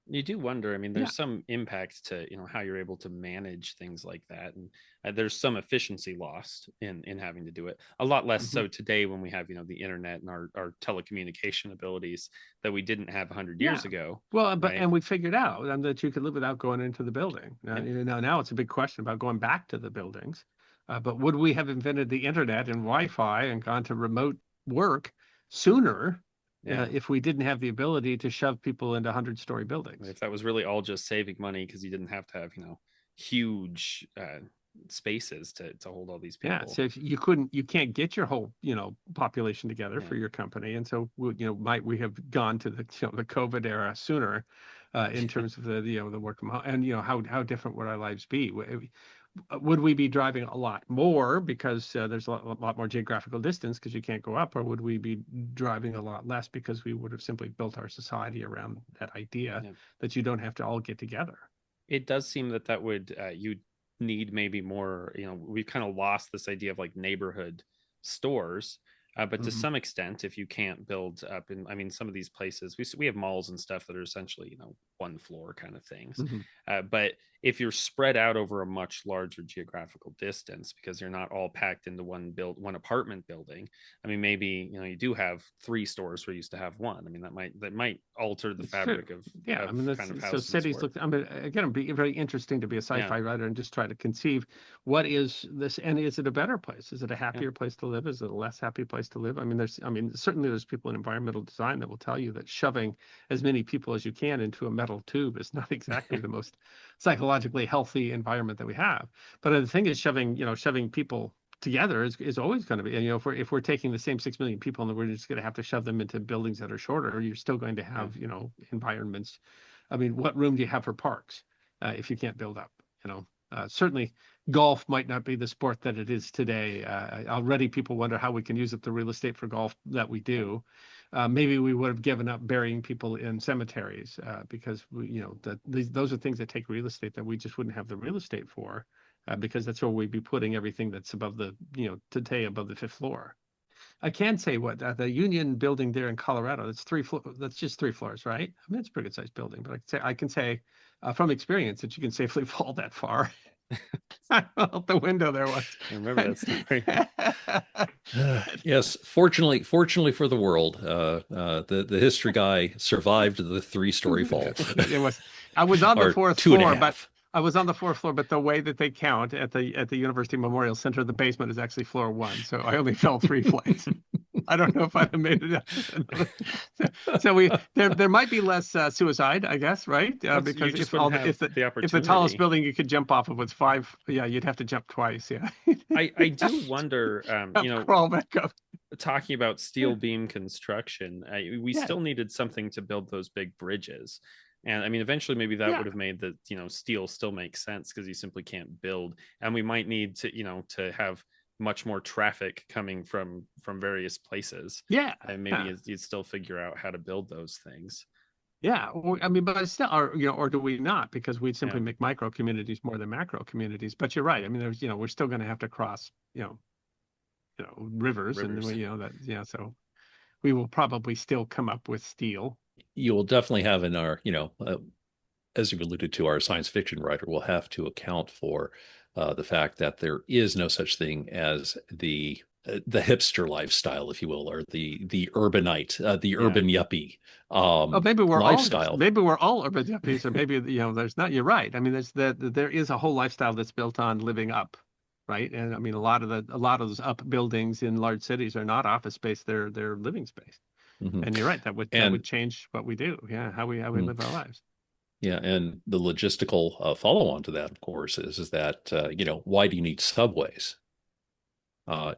You do wonder, there's some impact to how you're able to manage things like that, and there's some efficiency lost in having to do it. A lot less so today when we have the internet and our telecommunication abilities that we didn't have 100 years ago. Well, and we figured out that you could live without going into the building. Now it's a big question about going back to the buildings. But would we have invented the internet and Wi-Fi and gone to remote work sooner if we didn't have the ability to shove people into 100-story buildings? If that was really all just saving money because you didn't have to have huge spaces to hold all these people. So if you can't get your whole population together for your company, and so might we have gone to the the COVID era sooner in terms of the work from home, and how different would our lives be? Would we be driving a lot more because there's a lot more geographical distance because you can't go up, or would we be driving a lot less because we would have simply built our society around that idea that you don't have to all get together? It does seem that would you need maybe more. We've kind of lost this idea of like neighborhood stores. But to some extent, if you can't build up in, some of these places, we have malls and stuff that are essentially, 1 floor kind of things. But if you're spread out over a much larger geographical distance, because you're not all packed into one apartment building, maybe, you do have 3 stores where you used to have 1. That might alter the fabric of kind of how cities look. Again, it'd be very interesting to be a sci-fi writer and just try to conceive what is this, and is it a better place? Is it a happier place to live? Is it a less happy place to live? Certainly there's people in environmental design that will tell you that shoving as many people as you can into a metal tube is not exactly the most psychologically healthy environment that we have. But the thing is, shoving people together is always going to be, if we're taking the same 6 million people and we're just going to have to shove them into buildings that are shorter, you're still going to have, environments. What room do you have for parks if you can't build up? Certainly golf might not be the sport that it is today. Already people wonder how we can use up the real estate for golf that we do. Maybe we would have given up burying people in cemeteries because those are things that take real estate that we just wouldn't have the real estate for because that's where we'd be putting everything that's above the, today above the 5th floor. I can say what the Union building there in Colorado, that's just 3 floors, right? It's a pretty good sized building, but I can say from experience that you can safely fall that far. I fell out the window there once. I remember that story. Yes, fortunately for the world, the history guy survived the 3-story fall. I was on the 4th floor, I was on the fourth floor, but the way that they count at the University Memorial Center, the basement is actually floor one. So I only fell 3 flights. I don't know if I'd have made it up to another. So there might be less suicide, I guess, right? You Because just if wouldn't all have the if the tallest opportunity. building you could jump off of was 5, yeah, you'd have to jump twice. Yeah, I do wonder, crawl back up. talking about steel beam construction, we Yeah, still needed something to build those big bridges. And I mean, eventually, maybe that yeah, would have made the, steel still make sense because you simply can't build. And we might need to, to have much more traffic coming from various places. yeah, And maybe yeah. you'd still figure out how to build those things. Yeah, I mean, but it's still, or do we not? Because we'd Yeah, simply make micro communities more than macro communities. But you're right. I mean, we're still going to have to cross, rivers, and rivers. that, yeah. So we will probably still come up with steel. You will definitely have in our, as you've alluded to, our science fiction writer will have to account for the fact that there is no such thing as the hipster lifestyle, if you will, or the urbanite, the Yeah. urban yuppie Oh, lifestyle. maybe we're all urban yuppies, or maybe there's not. You're right. I mean, there is a whole lifestyle that's built on living up, right? And I mean, a lot of those up buildings in large cities are not office space; they're living space. Mhm. And you're right. That would And change what we do. Yeah, how we mm, live our lives. yeah, and the logistical follow-on to that, of course, is that why do you need subways?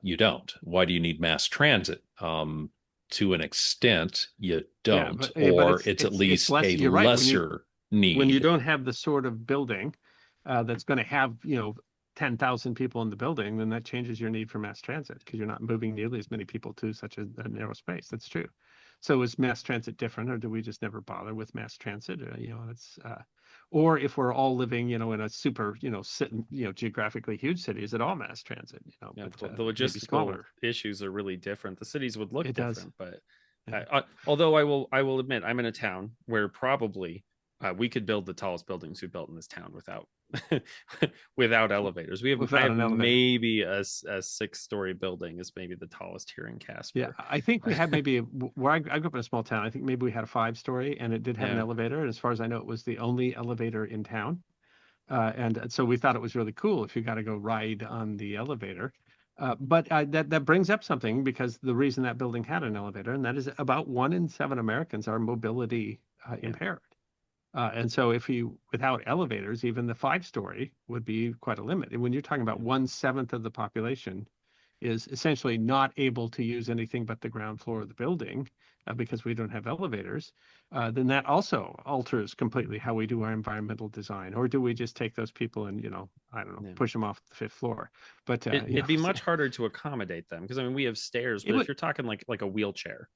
You don't. Why do you need mass transit? To an extent, you Yeah, don't, but or it's at it's least less. a You're right. lesser When you need. don't have the sort of building that's going to have 10,000 people in the building, then that changes your need for mass transit because you're not moving nearly as many people to such a narrow space. That's true. So is mass transit different, or do we just never bother with mass transit? It's or if we're all living, in a super, geographically huge city, is it all mass transit? Yeah, But the maybe logistical smaller. issues are really different. The cities would look It does. different, but Yeah. although I will admit, I'm in a town where probably we could build the tallest buildings we built in this town without without elevators. I Without have an elevator. maybe a 6-story building is maybe the tallest here in Yeah, Casper. I think we had maybe where I grew up in a small town. I think maybe we had a 5-story, and it did have an Yeah, elevator. And as far as I know, it was the only elevator in town. And so we thought it was really cool if you got to go ride on the elevator. But that brings up something because the reason that building had an elevator, and that is about 1 in 7 Americans are mobility yeah, impaired. And so without elevators, even the 5-story would be quite a limit. And when you're talking about yeah. 1/7 of the population is essentially not able to use anything but the ground floor of the building because we don't have elevators, then that also alters completely how we do our environmental design. Or do we just take those people and, I don't know, Yeah. push them off the 5th floor? But, It'd be much harder to accommodate them because I mean we have stairs, it but if would, you're talking like a wheelchair,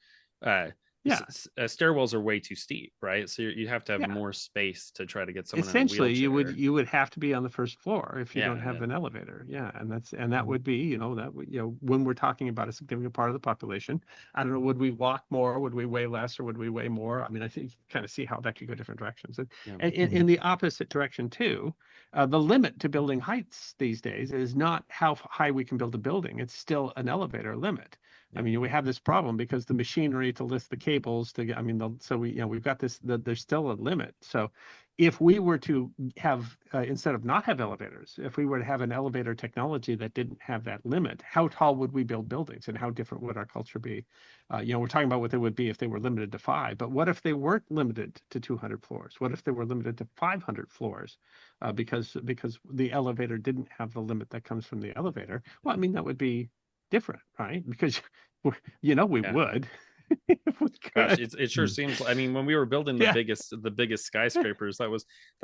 uh, yeah, stairwells are way too steep, right? So you have to have yeah. more space to try to get someone in a Essentially, wheelchair. you would have to be on the 1st floor if you don't Yeah, have yeah, an elevator. Yeah, and that Mhm. would be, that would, when we're talking about a significant part of the population, I don't know, would we walk more, would we weigh less, or would we weigh more? I mean, I think you kind of see how that could go different directions. yeah, And in Mhm. the opposite direction too, the limit to building heights these days is not how high we can build a building. It's still an elevator limit. I yeah, mean, we have this problem because the machinery to lift the cables to get, I mean, so we've got this, there's still a limit. So if we were to have, instead of not have elevators, if we were to have an elevator technology that didn't have that limit, how tall would we build buildings and how different would our culture be? We're talking about what they would be if they were limited to 5, but what if they weren't limited to 200 floors? What if they were limited to 500 floors because the elevator didn't have the limit that comes from the elevator? Well, I mean, that would be different, right? Because, we yeah. would if we Gosh, could. it sure seems. I mean, when we were building Yeah. the biggest skyscrapers, that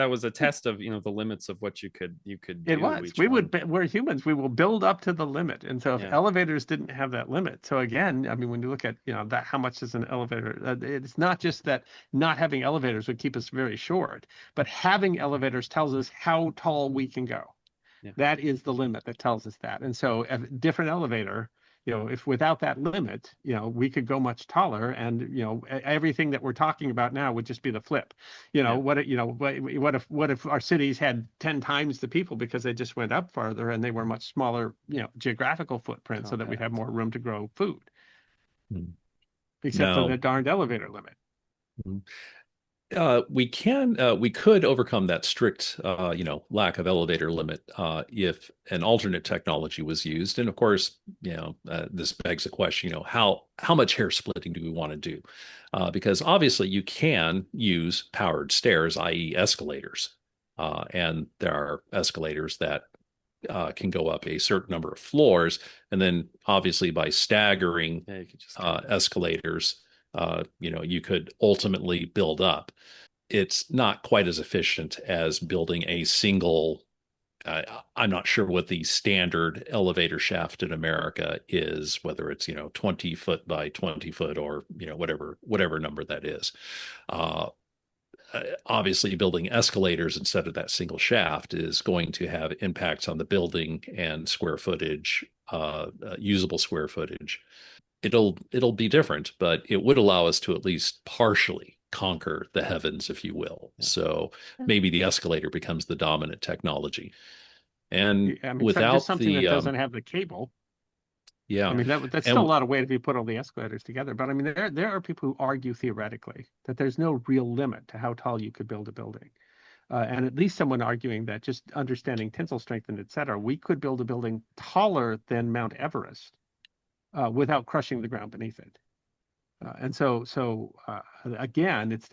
was a test of the limits of what you could It do was. each one. We're humans. We will build up to the limit. And so if Yeah, elevators didn't have that limit, so again, I mean, when you look at, that how much is an elevator, it's not just that not having elevators would keep us very short, but having elevators tells us how tall we can go. yeah, That is the limit that tells us that. And so a different elevator, if without that limit, we could go much taller and, everything that we're talking about now would just be the flip. yeah. What if our cities had 10 times the people because they just went up farther and they were much smaller, geographical footprint so that we'd have Compact. more room to grow food, Mhm. except for the Now, darned elevator limit. mhm. We could overcome that strict, lack of elevator limit if an alternate technology was used. And of course, this begs the question, how much hair splitting do we want to do? Because obviously you can use powered stairs, i.e. escalators. And there are escalators that can go up a certain number of floors. And then obviously by staggering Yeah, you could just escalators, you could ultimately build up. It's not quite as efficient as building a single. I'm not sure what the standard elevator shaft in America is, whether it's 20 foot by 20 foot or whatever number that is. Uh, Obviously, building escalators instead of that single shaft is going to have impacts on the building and square footage, usable square footage. It'll be different, but it would allow us to at least partially conquer the heavens, if you will. So maybe the escalator becomes the dominant technology. And I mean, just without something that doesn't have the cable. yeah, I mean, that's still a lot of weight if you put all the escalators together. But I mean, there are people who argue theoretically that there's no real limit to how tall you could build a building. And at least someone arguing that just understanding tensile strength and et cetera, we could build a building taller than Mount Everest without crushing the ground beneath it. And so again, it's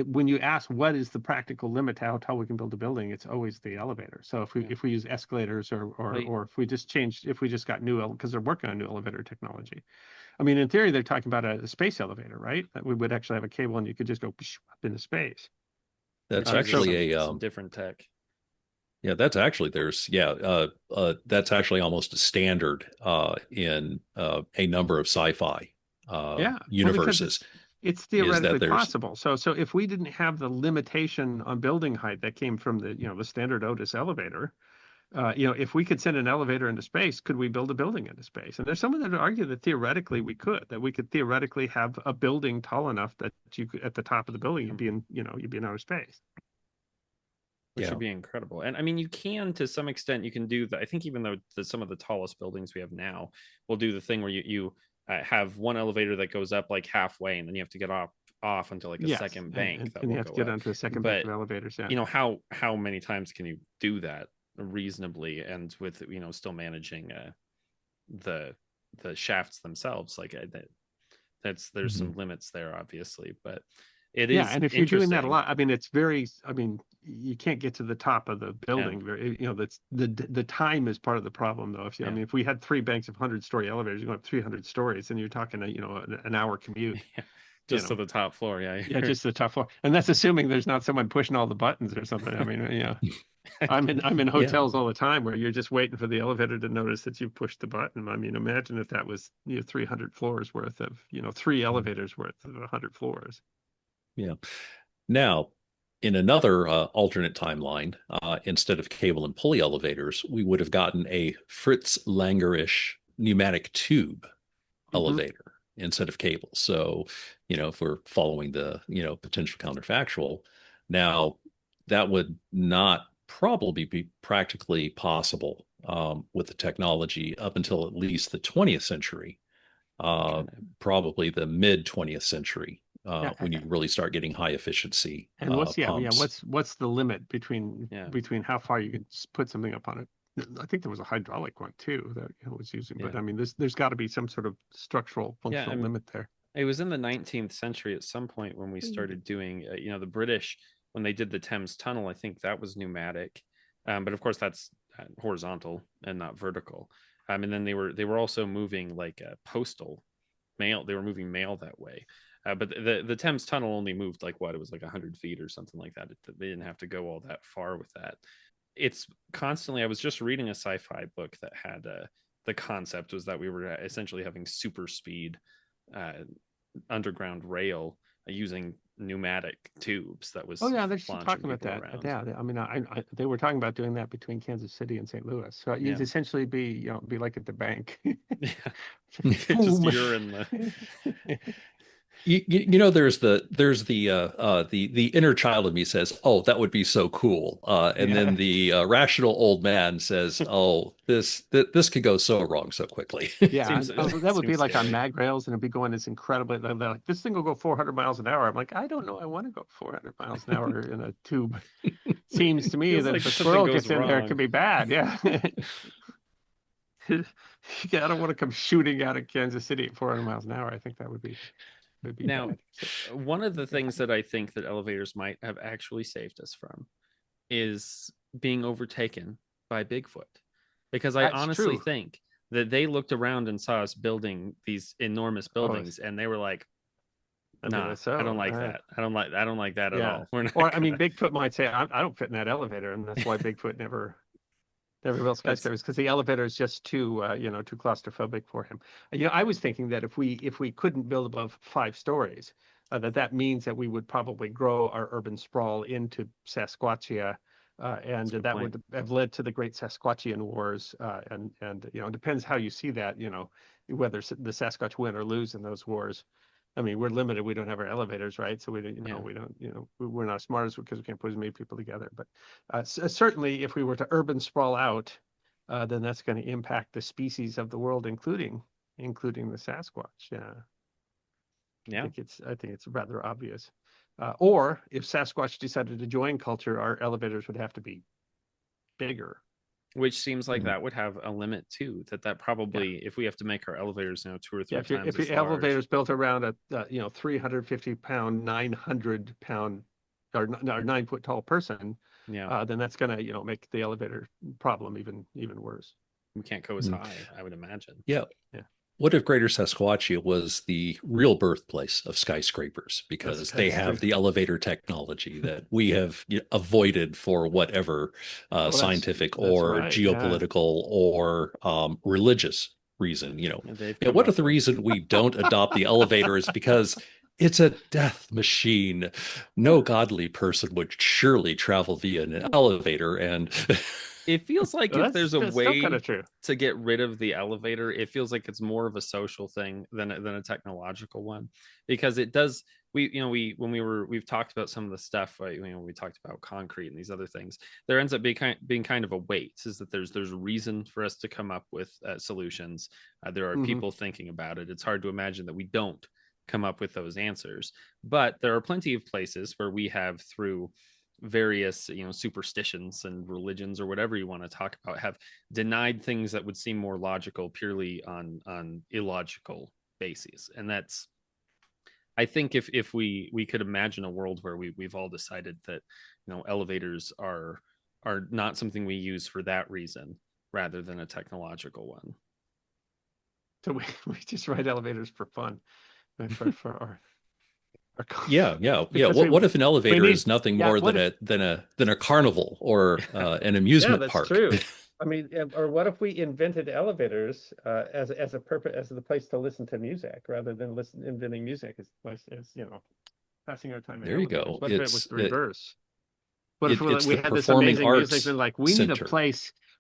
when you ask what is the practical limit to how tall we can build a building, it's always the elevator. So if we use escalators or if we just got new, because they're working on new elevator technology. I mean, in theory, they're talking about a space elevator, right? That we would actually have a cable and you could just go up into space. that's Which uses actually some different tech. yeah, that's actually that's actually almost a standard in a number of sci-fi universes. It's theoretically possible. So if we didn't have the limitation on building height that came from the standard Otis elevator, if we could send an elevator into space, could we build a building into space? And there's someone that would argue that theoretically we could theoretically have a building tall enough that you could, at the top of the building, you'd be in outer space. Which would be incredible. And I mean, you can, to some extent, you can do that. I think even though some of the tallest buildings we have now will do the thing where you have one elevator that goes up like halfway, and then you have to get off until like a second bank. And you have to get onto a second bank of elevators. Yeah. How many times can you do that reasonably and with still managing the shafts themselves? Like there's some limits there, obviously, but it is. And if you're doing that a lot, I mean, you can't get to the top of the building. That's the time is part of the problem, though. I mean, if we had 3 banks of 100-story elevators, you go up 300 stories, and you're talking an hour commute. Just to the top floor. Yeah, just the top floor, and that's assuming there's not someone pushing all the buttons or something. I mean, I'm in hotels all the time where you're just waiting for the elevator to notice that you've pushed the button. I mean, imagine if that was 300 floors worth of 3 elevators worth of 100 floors. Yeah. Now, in another alternate timeline, instead of cable and pulley elevators, we would have gotten a Fritz Langerish pneumatic tube elevator instead of cable. So, if we're following the, potential counterfactual, now that would not probably be practically possible with the technology up until at least the 20th century, probably the mid 20th century. When you really start getting high efficiency. And what's the limit between how far you can put something up on it? I think there was a hydraulic one too that was using, but I mean, there's got to be some sort of structural functional limit there. It was in the 19th century at some point when we started doing, the British, when they did the Thames Tunnel, I think that was pneumatic, but of course that's horizontal and not vertical. And then they were also moving like postal mail. They were moving mail that way. But the Thames Tunnel only moved it was like 100 feet or something like that. They didn't have to go all that far with that. It's constantly, I was just reading a sci-fi book that had the concept was that we were essentially having super speed underground rail using pneumatic tubes. That was they're just talking about that around. Yeah, I mean, they were talking about doing that between Kansas City and St. Louis. So you'd essentially be like at the bank. Just you're in the There's the inner child of me says, "Oh, that would be so cool," and then Yeah. the rational old man says, "Oh, this could go so wrong so quickly." Yeah, Seems that would be seems like on scary. mag rails, and it'd be going as incredibly. They're like, this thing will go 400 miles an hour. I'm like, I don't know. I want to go 400 miles an hour in a tube. Seems to me Feels that if like a something squirrel goes gets in there, it could wrong. be bad. Yeah. Yeah, I don't want to come shooting out of Kansas City at 400 miles an hour. I think that would be Now, bad. So, one of the yeah, things that I think that elevators might have actually saved us from is being overtaken by Bigfoot. Because I that's honestly true. think that they looked around and saw us building these enormous Oh, buildings and they were like, I think nah, that's I don't so. like that. I don't like that at Yeah. all. We're not Or I mean, gonna Bigfoot might say, I don't fit in that elevator, and that's why Bigfoot never built that's skyscrapers because the elevator is just too too claustrophobic for him. I was thinking that if we couldn't build above 5 stories, that means that we would probably grow our urban sprawl into Sasquatchia, and a good that point. would have led to the Great Sasquatchian Wars. And it depends how you see that. Whether the Sasquatch win or lose in those wars. I mean, we're limited. We don't have our elevators, right? So Yeah. we don't, we're not as smart as because we can't put as many people together. But certainly, if we were to urban sprawl out, then that's going to impact the species of the world, including the Sasquatch. Yeah, Yeah. I think it's rather obvious. Or if Sasquatch decided to join culture, our elevators would have to be bigger. Which seems like Mhm. that would have a limit too. That Yeah, probably if we have to make our elevators, 2 or yeah. 3 times If your as large. elevator's built around a 350-pound, 900-pound, or 9-foot tall person, Yeah. then that's going to make the elevator problem even worse. We can't go as Mhm. high, I would imagine. Yeah. Yeah, What if Greater Sasquatchia was the real birthplace of skyscrapers because they that's true. have the elevator technology that we have avoided for whatever Oh, scientific that's or right. Yeah. geopolitical or religious reason? And they've Yeah, come what if up the with. reason we don't adopt the elevator is because it's a death machine? No godly person would surely travel via an elevator, and It feels like Well, if there's a that's still kind way of true. to get rid of the elevator, it feels like it's more of a social thing than a technological one, because it does. We've talked about some of the stuff. Right? We talked about concrete and these other things. There ends up being kind of a weight. Is that there's reason for us to come up with solutions. There are Hmm. people thinking about it. It's hard to imagine that we don't come up with those answers. But there are plenty of places where we have through various superstitions and religions or whatever you want to talk about have denied things that would seem more logical purely on illogical bases. And that's, I think, if we could imagine a world where we've all decided that elevators are not something we use for that reason rather than a technological one. So we just ride elevators for fun, for our yeah. because What if an we elevator need is nothing yeah more what than if a carnival or an yeah, amusement that's park? true. I mean, or what if we invented elevators as a purpose, as the place to listen to music rather than inventing music as passing our time in There you elevators? go. What if it was the reverse? What if It's we the had this performing amazing music arts and like center.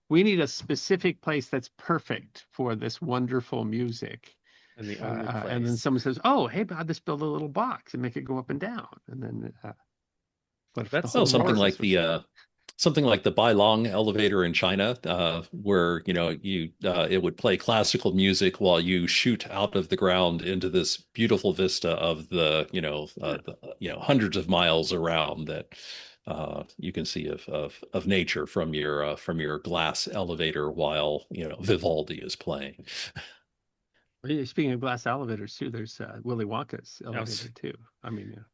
we need a specific place that's perfect for this wonderful music. And the only And then place someone says, "Oh, hey, Bob, just build a little box and make it go up and down." And then, what if the that's Oh, whole process was? something like the Bailong elevator in China, where you it would play classical music while you shoot out of the ground into this beautiful vista of hundreds of miles around that you can see of nature from your glass elevator while Vivaldi is playing. Speaking of glass elevators too, there's Willy Wonka's I was elevator too. I mean,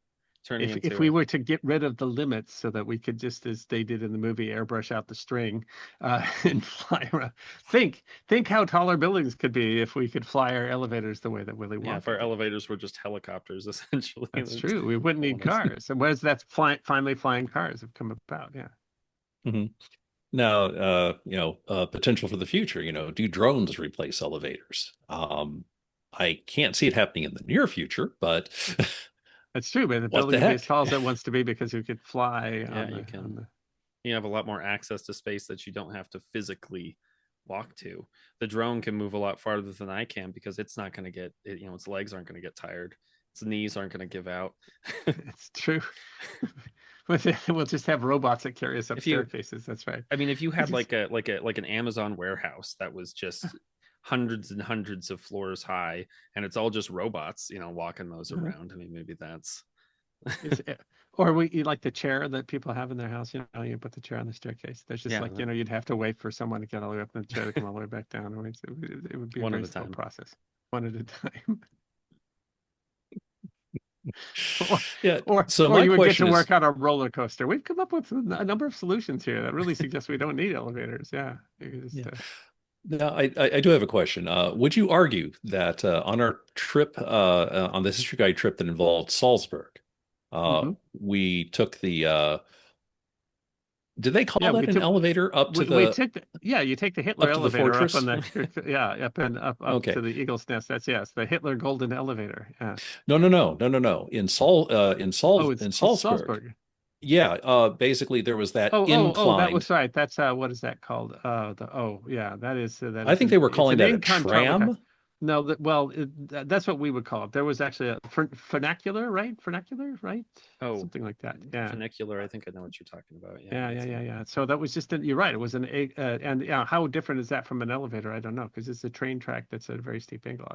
turning if into we a were to get rid of the limits so that we could just, as they did in the movie, airbrush out the string and fly around. Think how taller buildings could be if we could fly our elevators the way that Willy yeah, if Wonka our did. elevators were just helicopters essentially. That's That's true. We wouldn't need pulling us. cars. And where's that finally flying cars have come about? Yeah. Mhm. Now, potential for the future, do drones replace elevators? I can't see it happening in the near future, but That's true, but the what building the would be as heck? tall as it wants to be because you could fly Yeah, on you on can. the You have a lot more access to space that you don't have to physically walk to. The drone can move a lot farther than I can because it's not going to get its legs aren't going to get tired. His knees aren't going to give out. It's true. We'll just have robots that carry us up If you- staircases. That's right. I mean, if you had just- like an Amazon warehouse that was just hundreds and hundreds of floors high, and it's all just robots, walking those around. I mean, maybe that's. Or like the chair that people have in their house. You put the chair on the staircase. There's just you'd have to wait for someone to get all the way up in the chair to come all the way back down. It would be a very slow process, one at a time. Or you would get to work on a roller coaster. We've come up with a number of solutions here that really suggest we don't need elevators. Yeah. Now, I do have a question. Would you argue that on our trip, on the History Guide trip that involved Salzburg, we took the did they call it an elevator up to you take the Hitler elevator up on the up okay. to the Eagle's Nest. That's the Hitler golden elevator. Yeah. No. In Salzburg. Yeah, basically there was that incline. That was right. That's what is that called? That is. I think they were calling that a tram. No, that's what we would call it. There was actually a funicular, right? Funicular, right? Oh, something like that. Yeah, funicular. I think I know what you're talking about. Yeah. So that was just you're right. It was how different is that from an elevator? I don't know, because it's a train track that's at a very steep angle.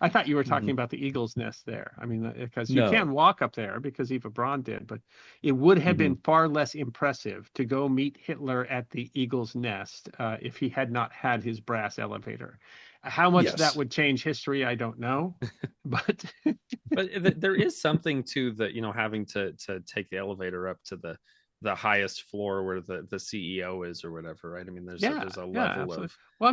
I thought you were talking about the Eagle's Nest there. I mean, because you can walk up there because Eva Braun did, but it would have been far less impressive to go meet Hitler at the Eagle's Nest if he had not had his brass elevator. How much that would change history, I don't know, but there is something to the having to take the elevator up to the highest floor where the CEO is or whatever, right? I mean, there's a level of. Well, I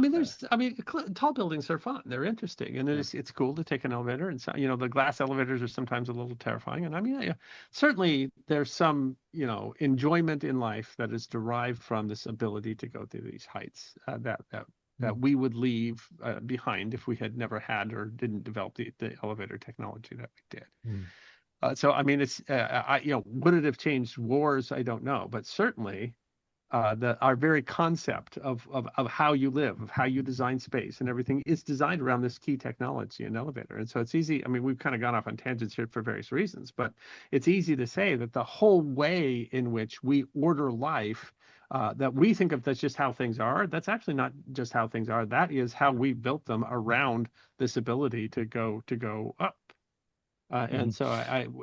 mean, tall buildings are fun; they're interesting, and it's cool to take an elevator. And so, the glass elevators are sometimes a little terrifying. And I mean, certainly there's some enjoyment in life that is derived from this ability to go through these heights that we would leave behind if we had never had or didn't develop the elevator technology that we did. So, I mean, it's would it have changed wars? I don't know, but certainly our very concept of how you live, of how you design space and everything is designed around this key technology, an elevator. And so it's easy. I mean, we've kind of gone off on tangents here for various reasons, but it's easy to say that the whole way in which we order life, that we think of that's just how things are. That's actually not just how things are. That is how we built them around this ability to go up. And so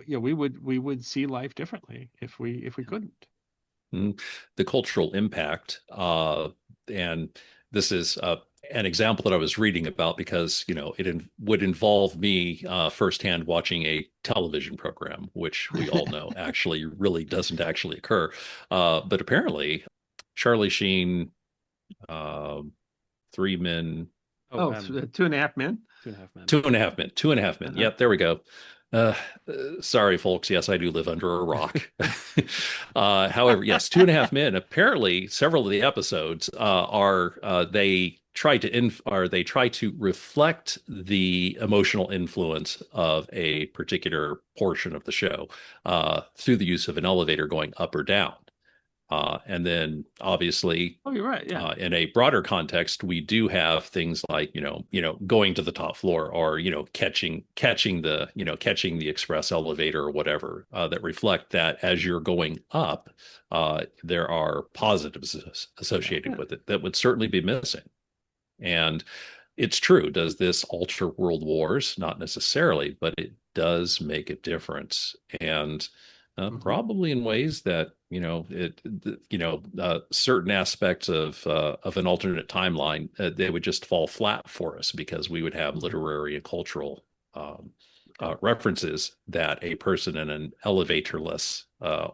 we would see life differently if we couldn't. The cultural impact, and this is an example that I was reading about because it would involve me firsthand watching a television program, which we all know actually really doesn't actually occur. But apparently, Charlie Sheen, 3 Men. 2.5 Men. 2.5 Men. 2.5 Men. 2.5 Men. Yep, there we go. Sorry, folks. Yes, I do live under a rock. However, yes, 2.5 Men. Apparently, several of the episodes they try to reflect the emotional influence of a particular portion of the show through the use of an elevator going up or down. And then obviously, you're right. Yeah. In a broader context, we do have things like, going to the top floor or, catching the express elevator or whatever, that reflect that as you're going up, there are positives associated with it that would certainly be missing. And it's true. Does this alter world wars? Not necessarily, but it does make a difference. And probably in ways that certain aspects of an alternate timeline, they would just fall flat for us because we would have literary and cultural references that a person in an elevatorless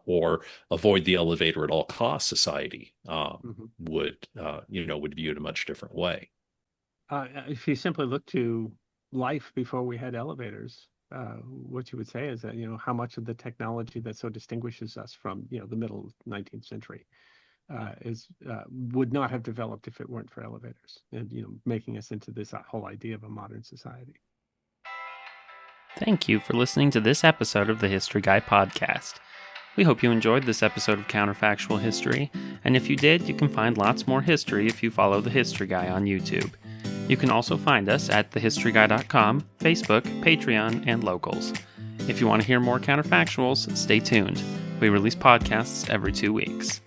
or avoid the elevator at all costs society would view in a much different way. If you simply look to life before we had elevators, what you would say is that how much of the technology that so distinguishes us from the middle 19th century would not have developed if it weren't for elevators, and making us into this whole idea of a modern society. Thank you for listening to this episode of the History Guy podcast. We hope you enjoyed this episode of Counterfactual History, and if you did, you can find lots more history if you follow the History Guy on YouTube. You can also find us at thehistoryguy.com, Facebook, Patreon, and Locals. If you want to hear more counterfactuals, stay tuned. We release podcasts every 2 weeks.